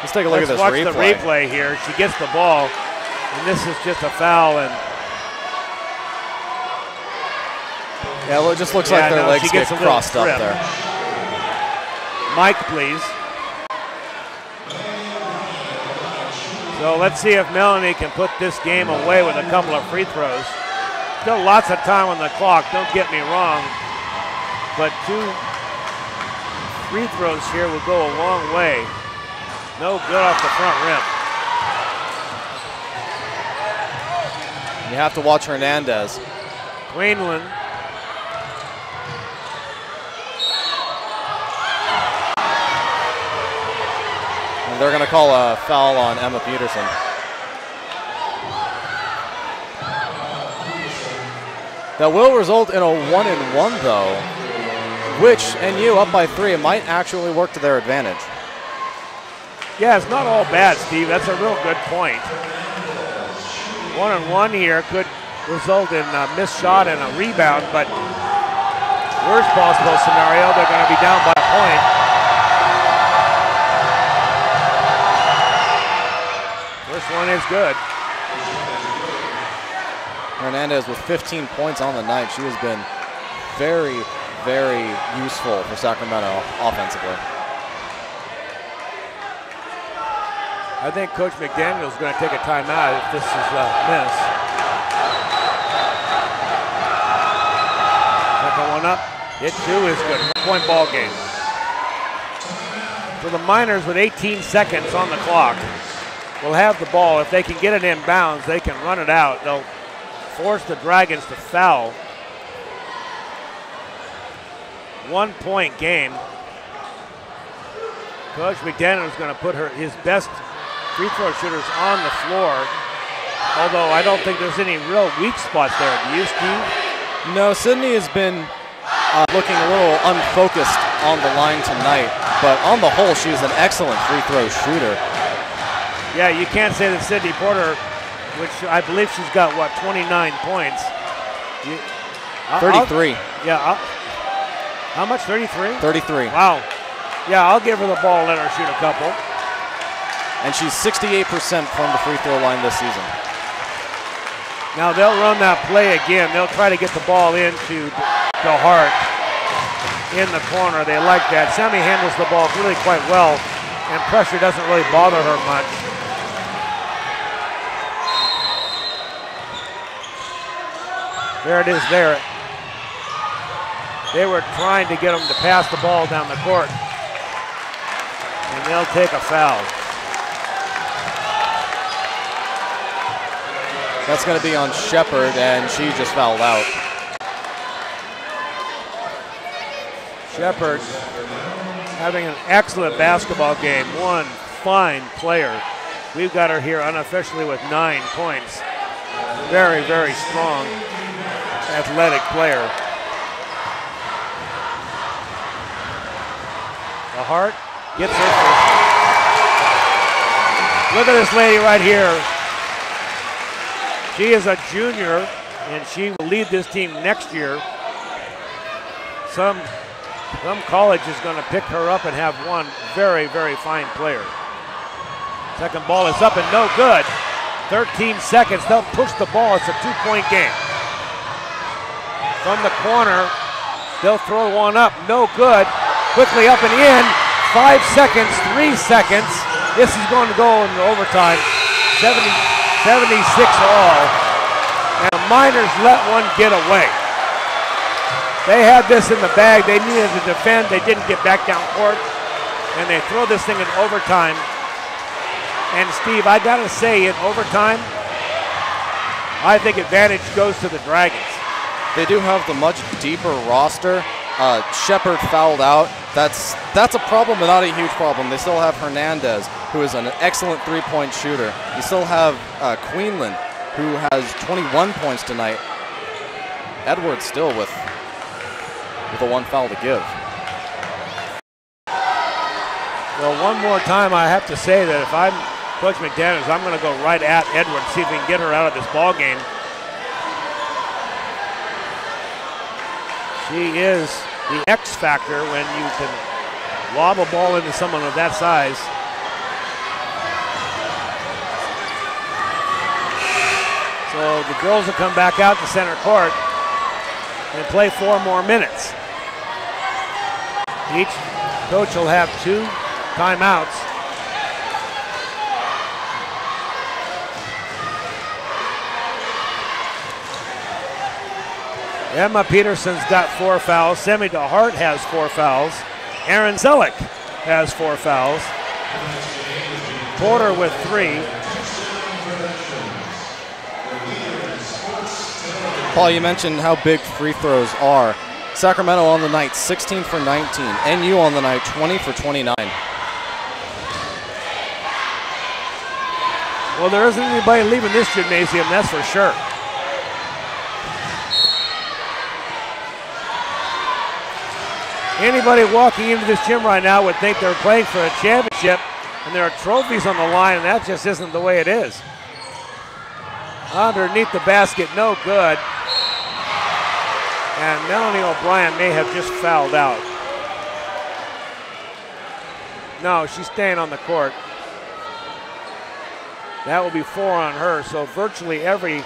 Let's take a look at this replay. Let's watch the replay here. She gets the ball, and this is just a foul. And yeah, well, it just looks like their legs get crossed up there. Mike, please. So let's see if Melanie can put this game away with a couple of free throws. Still lots of time on the clock, don't get me wrong. But 2 free throws here will go a long way. No good off the front rim. You have to watch Hernandez. Queenland. And they're going to call a foul on Emma Peterson. That will result in a 1-and-1 though, which NU up by 3, it might actually work to their advantage. Yeah, it's not all bad, Steve. That's a real good point. 1-on-1 here could result in a missed shot and a rebound, but worst possible scenario, they're going to be down by a point. First one is good. Hernandez with 15 points on the night. She has been very, very useful for Sacramento offensively. I think Coach McDaniel is going to take a timeout if this is a miss. Second one up. It too is good. 1-point ball game. For the Miners with 18 seconds on the clock, will have the ball. If they can get it in bounds, they can run it out. They'll force the Dragons to foul. 1-point game. Coach McDaniel is going to put his best free throw shooters on the floor, although I don't think there's any real weak spots there. Do you, Steve? No, Sydney has been looking a little unfocused on the line tonight, but on the whole, she's an excellent free throw shooter. Yeah, you can't say that Sydney Porter, which I believe she's got, what, 29 points? 33. How much, 33? 33. Wow. Yeah, I'll give her the ball and let her shoot a couple. And she's 68% from the free throw line this season. Now they'll run that play again. They'll try to get the ball into the Hart in the corner. They like that. Sammy handles the ball really quite well, and pressure doesn't really bother her much. There it is there. They were trying to get them to pass the ball down the court, and they'll take a foul. That's going to be on Shepard, and she just fouled out. Shepard having an excellent basketball game. One fine player. We've got her here unofficially with 9 points. Very, very strong, athletic player. The Hart gets her first. Look at this lady right here. She is a junior, and she will lead this team next year. Some college is going to pick her up and have one very, very fine player. Second ball is up and no good. 13 seconds, they'll push the ball. It's a 2-point game. From the corner, they'll throw one up, no good. Quickly up and in, 5 seconds, 3 seconds. This is going to go into overtime. 76 all, and the Miners let one get away. They had this in the bag. They needed to defend. They didn't get back down court, and they throw this thing in overtime. And Steve, I gotta say, in overtime, I think advantage goes to the Dragons. They do have the much deeper roster. Shepard fouled out. That's a problem, but not a huge problem. They still have Hernandez, who is an excellent three-point shooter. You still have Queenland, who has 21 points tonight. Edwards still with a 1 foul to give. Well, one more time, I have to say that if I'm Coach McDaniels, I'm going to go right at Edwards, see if we can get her out of this ball game. She is the X factor when you can lob a ball into someone of that size. So the girls will come back out to center court and play 4 more minutes. Each coach will have 2 timeouts. Emma Peterson's got 4 fouls. Semi DeHart has 4 fouls. Aaron Zellick has 4 fouls. Porter with 3. Paul, you mentioned how big free throws are. Sacramento on the night, 16 for 19. NU on the night, 20 for 29. Well, there isn't anybody leaving this gymnasium, that's for sure. Anybody walking into this gym right now would think they're playing for a championship, and there are trophies on the line, and that just isn't the way it is. Underneath the basket, no good. And Melanie O'Brien may have just fouled out. No, she's staying on the court. That will be 4 on her, so virtually every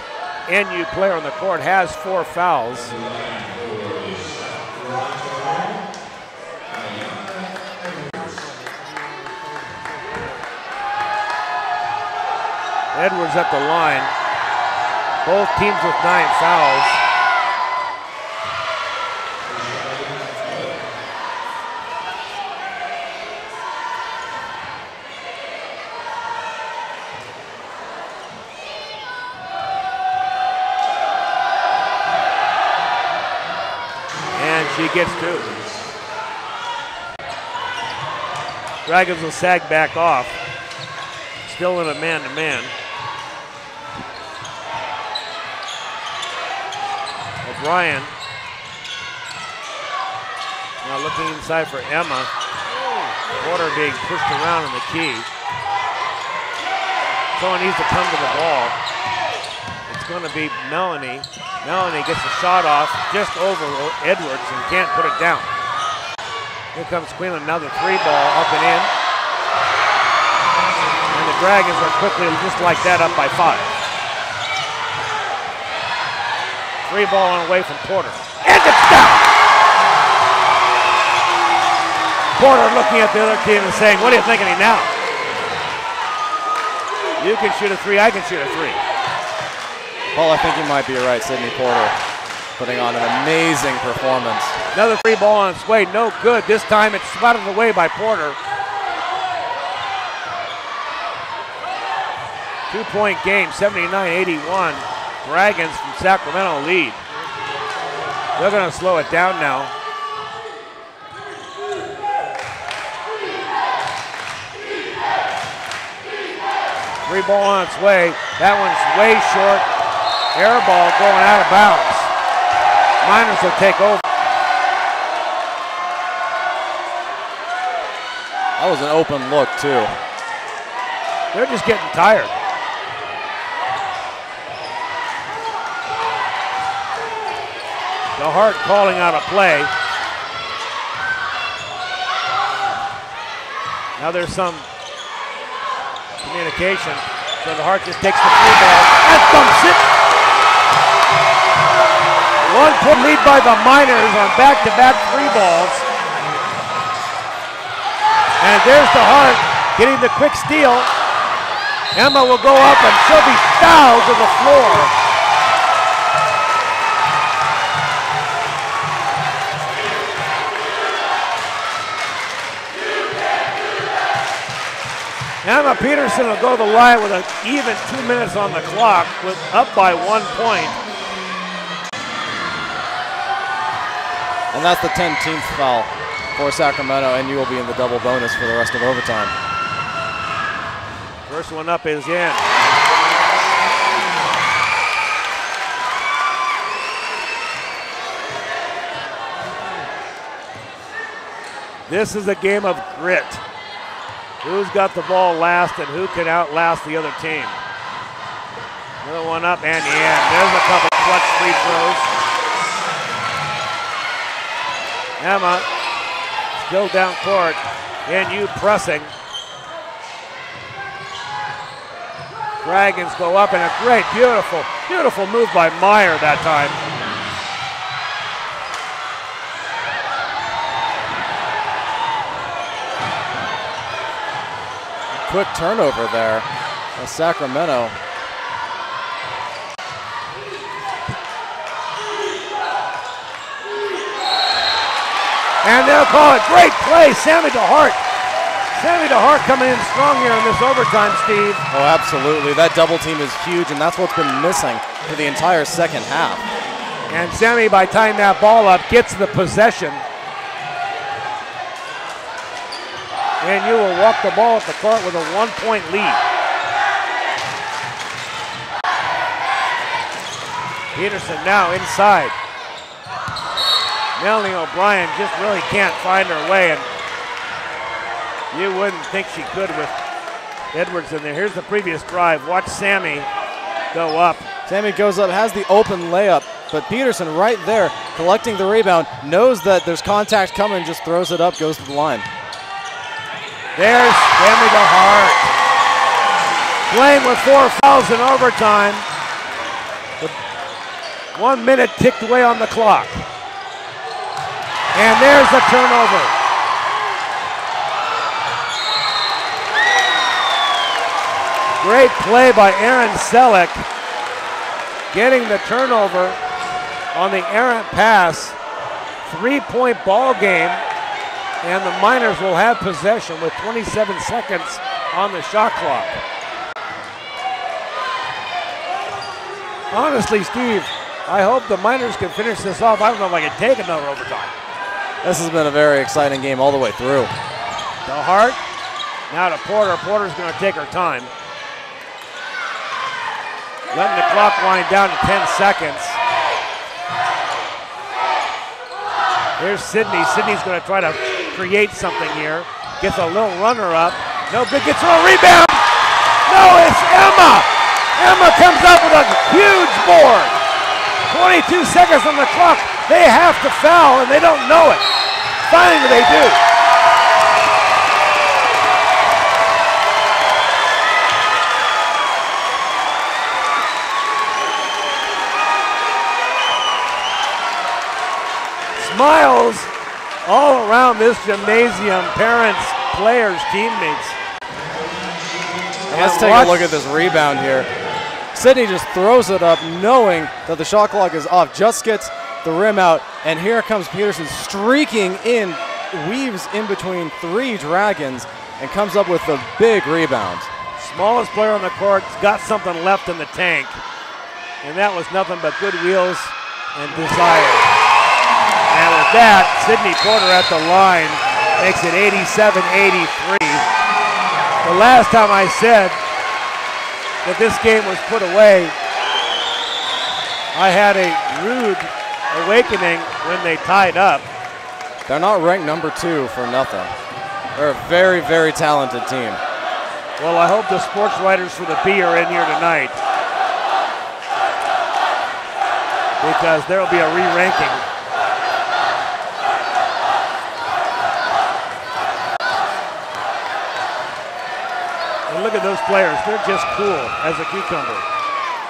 NU player on the court has 4 fouls. Edwards at the line. Both teams with 9 fouls. And she gets 2. Dragons will sag back off. Still in a man-to-man. O'Brien. Now looking inside for Emma. Porter being pushed around in the key. Someone needs to come to the ball. It's going to be Melanie. Melanie gets a shot off just over Edwards and can't put it down. Here comes Quinlan, another 3-ball up and in. And the Dragons are quickly, just like that, up by 5. 3-ball on away from Porter. And it's down! Porter looking at the other team and saying, what are you thinking of me now? You can shoot a 3, I can shoot a 3. Paul, I think you might be right. Sydney Porter putting on an amazing performance. Another 3-ball on its way, no good. This time it's swatted away by Porter. 2-point game, 79-81. Dragons from Sacramento lead. They're going to slow it down now. Three ball on its way. That one's way short. Air ball going out of bounds. Miners will take over. That was an open look too. They're just getting tired. The Hart calling out a play. Now there's some communication. So the Hart just takes the 3-ball and dumps it. 1-point lead by the Miners on back-to-back 3-balls. And there's the Hart getting the quick steal. Emma will go up and she'll be fouled to the floor. Emma Peterson will go to the line with an even 2 minutes on the clock, with up by 1 point. And that's the 10th foul for Sacramento, and you will be in the double bonus for the rest of overtime. First one up is in. This is a game of grit. Who's got the ball last and who can outlast the other team? Another one up and in. There's a couple clutch free throws. Emma still down court. NU pressing. Dragons go up and a great, beautiful move by Meyer that time. Quick turnover there by Sacramento. And they'll call it. Great play, Sammy DeHart. Sammy DeHart coming in strong here in this overtime, Steve. Oh, absolutely. That double team is huge, and that's what's been missing for the entire second half. And Sammy, by tying that ball up, gets the possession. And you will walk the ball at the court with a 1-point lead. Peterson now inside. Melanie O'Brien just really can't find her way, and you wouldn't think she could with Edwards in there. Here's the previous drive. Watch Sammy go up. Sammy goes up, has the open layup, but Peterson right there collecting the rebound, knows that there's contact coming, just throws it up, goes to the line. There's Sammy DeHart. playing with 4 fouls in overtime. 1 minute ticked away on the clock. And there's the turnover. Great play by Aaron Selleck, getting the turnover on the errant pass. 3-point ball game, and the Miners will have possession with 27 seconds on the shot clock. Honestly, Steve, I hope the Miners can finish this off. I don't know if I can take another overtime. This has been a very exciting game all the way through. To Hart, now to Porter. Porter's going to take her time. Letting the clock wind down to 10 seconds. Here's Sydney. Sydney's going to try to create something here. Gets a little runner up. No good. Gets her a rebound. No, it's Emma. Emma comes up with a huge board. 22 seconds on the clock. They have to foul, and they don't know it. Finally, they do. Smiles all around this gymnasium, parents, players, teammates. And let's take a look at this rebound here. Sydney just throws it up knowing that the shot clock is off, just gets the rim out, and here comes Peterson streaking in, weaves in between 3 Dragons, and comes up with a big rebound. Smallest player on the court got something left in the tank, and that was nothing but good wheels and desire. And with that, Sydney Porter at the line makes it 87-83. The last time I said that this game was put away, I had a rude awakening when they tied up. They're not ranked number 2 for nothing. They're a very, very talented team. Well, I hope the sports writers for the B are in here tonight, because there will be a re-ranking. And look at those players. They're just cool as a cucumber.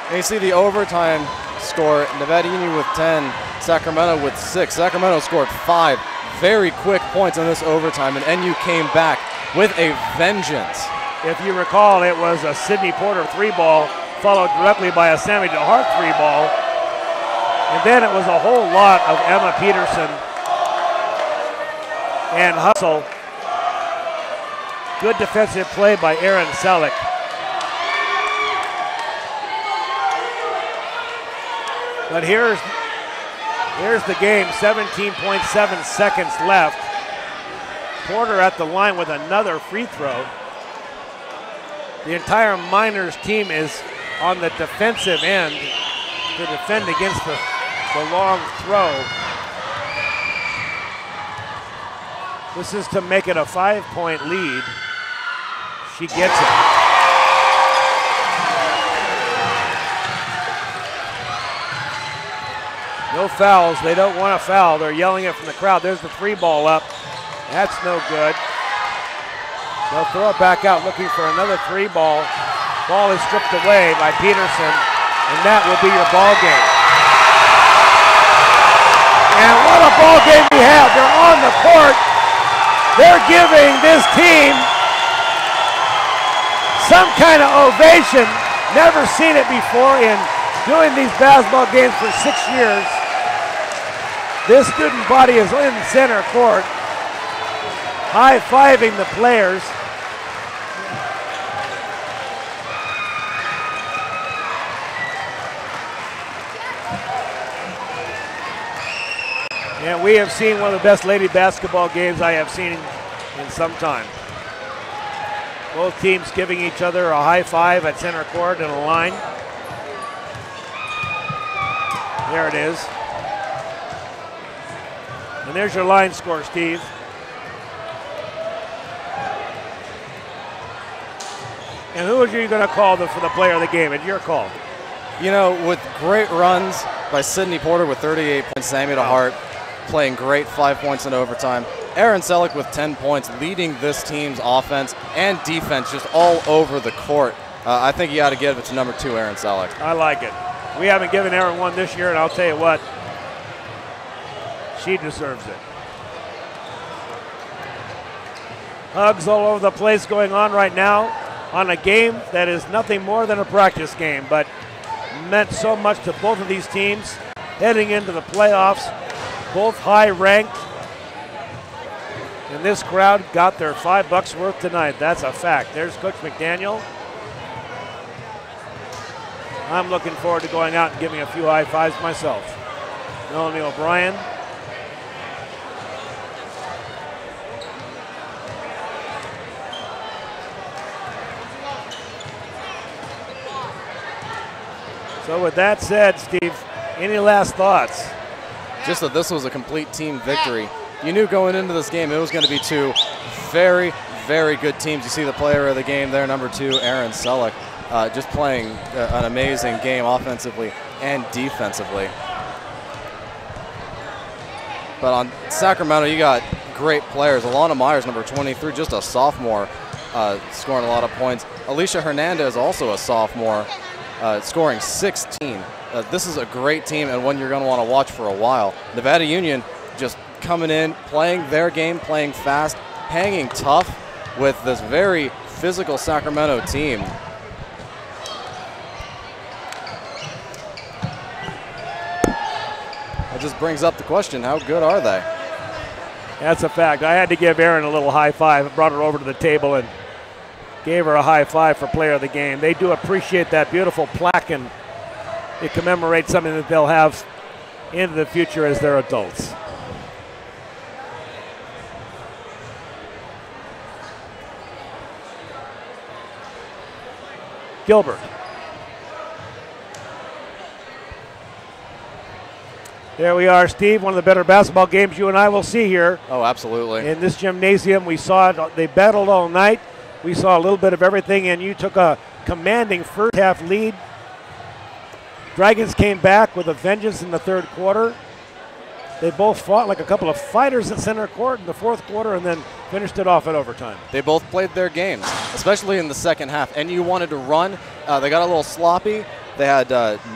And you see the overtime score, Nevada Union with 10, Sacramento with 6. Sacramento scored 5 very quick points in this overtime, and NU came back with a vengeance. If you recall, it was a Sydney Porter 3-ball followed directly by a Sammy DeHart 3-ball. And then it was a whole lot of Emma Peterson and hustle. Good defensive play by Aaron Selleck. But here's the game, 17.7 seconds left. Porter at the line with another free throw. The entire Miners team is on the defensive end to defend against the long throw. This is to make it a 5-point lead. She gets it. No fouls. They don't want to foul. They're yelling it from the crowd. There's the 3-ball up. That's no good. They'll throw it back out looking for another 3-ball. Ball is stripped away by Peterson, and that will be your ball game. And what a ball game we have. They're on the court. They're giving this team some kind of ovation. Never seen it before in doing these basketball games for 6 years. This student body is in center court, high-fiving the players. And we have seen one of the best lady basketball games I have seen in some time. Both teams giving each other a high five at center court and a line. There it is. And there's your line score, Steve. And who are you going to call for the player of the game? It's your call. You know, with great runs by Sydney Porter with 38 points, Sammy DeHart playing great 5 points in overtime. Aaron Selleck with 10 points, leading this team's offense and defense just all over the court. I think you got to give it to number 2, Aaron Selleck. I like it. We haven't given Aaron one this year, and I'll tell you what, she deserves it. Hugs all over the place going on right now on a game that is nothing more than a practice game, but meant so much to both of these teams heading into the playoffs, both high ranked. And this crowd got their $5 worth tonight. That's a fact. There's Coach McDaniel. I'm looking forward to going out and giving a few high fives myself. Melanie O'Brien. So with that said, Steve, any last thoughts? Just that this was a complete team victory. You knew going into this game it was going to be 2 very, very good teams. You see the player of the game there, number 2, Aaron Selleck, just playing an amazing game offensively and defensively. But on Sacramento, you got great players. Alana Myers, number 23, just a sophomore, scoring a lot of points. Alicia Hernandez, also a sophomore, scoring 16. This is a great team and one you're going to want to watch for a while. Nevada Union just coming in, playing their game, playing fast, hanging tough with this very physical Sacramento team. That just brings up the question, how good are they? That's a fact. I had to give Erin a little high five. I brought her over to the table and gave her a high five for player of the game. They do appreciate that beautiful plaque, and it commemorates something that they'll have into the future as they're adults. Gilbert. There we are, Steve. One of the better basketball games you and I will see here. Oh, absolutely. In this gymnasium, we saw it. They battled all night. We saw a little bit of everything, and you took a commanding first half lead. Dragons came back with a vengeance in the third quarter. They both fought like a couple of fighters at center court in the fourth quarter and then finished it off at overtime. They both played their games, especially in the second half. And you wanted to run. They got a little sloppy. They had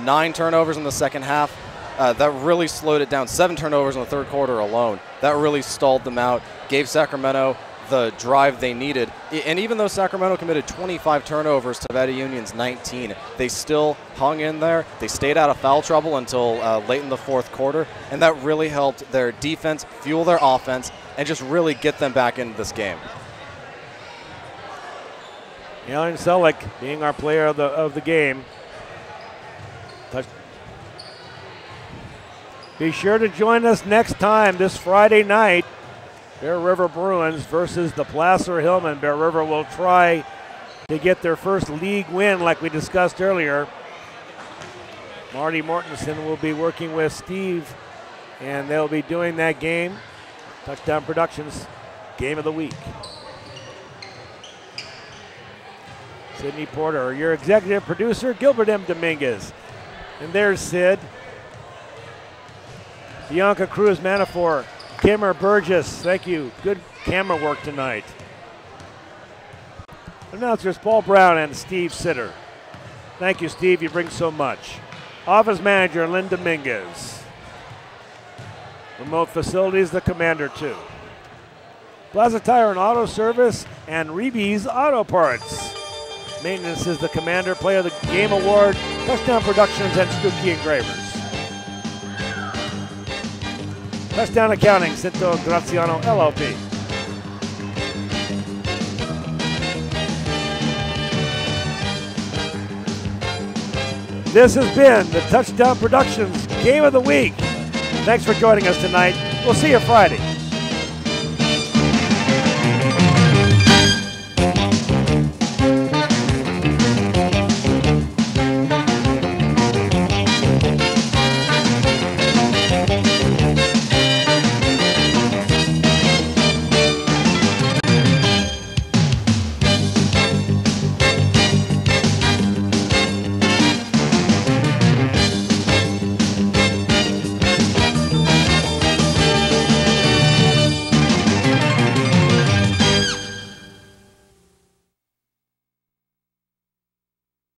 9 turnovers in the second half. That really slowed it down. 7 turnovers in the third quarter alone. That really stalled them out, gave Sacramento the drive they needed. And even though Sacramento committed 25 turnovers to Nevada Union's 19, they still hung in there. They stayed out of foul trouble until late in the fourth quarter, and that really helped their defense fuel their offense and just really get them back into this game. Aaron Selleck being our player of the game. Be sure to join us next time this Friday night. Bear River Bruins versus the Placer Hillman. Bear River will try to get their first league win like we discussed earlier. Marty Mortensen will be working with Steve, and they'll be doing that game. Touchdown Productions Game of the Week. Sydney Porter, your executive producer, Gilbert M. Dominguez. And there's Sid. Bianca Cruz Manafor, Kimmer Burgess, thank you. Good camera work tonight. Announcers Paul Brown and Steve Sitter. Thank you, Steve, you bring so much. Office manager Lynn Dominguez. Remote facilities, the Commander 2. Plaza Tire and Auto Service and Reeby's Auto Parts. Maintenance is the Commander, Player of the Game Award, Touchdown Productions, and Stuckey Engravers. Touchdown Accounting, Cinto Graziano, LLP. This has been the Touchdown Productions Game of the Week. Thanks for joining us tonight. We'll see you Friday.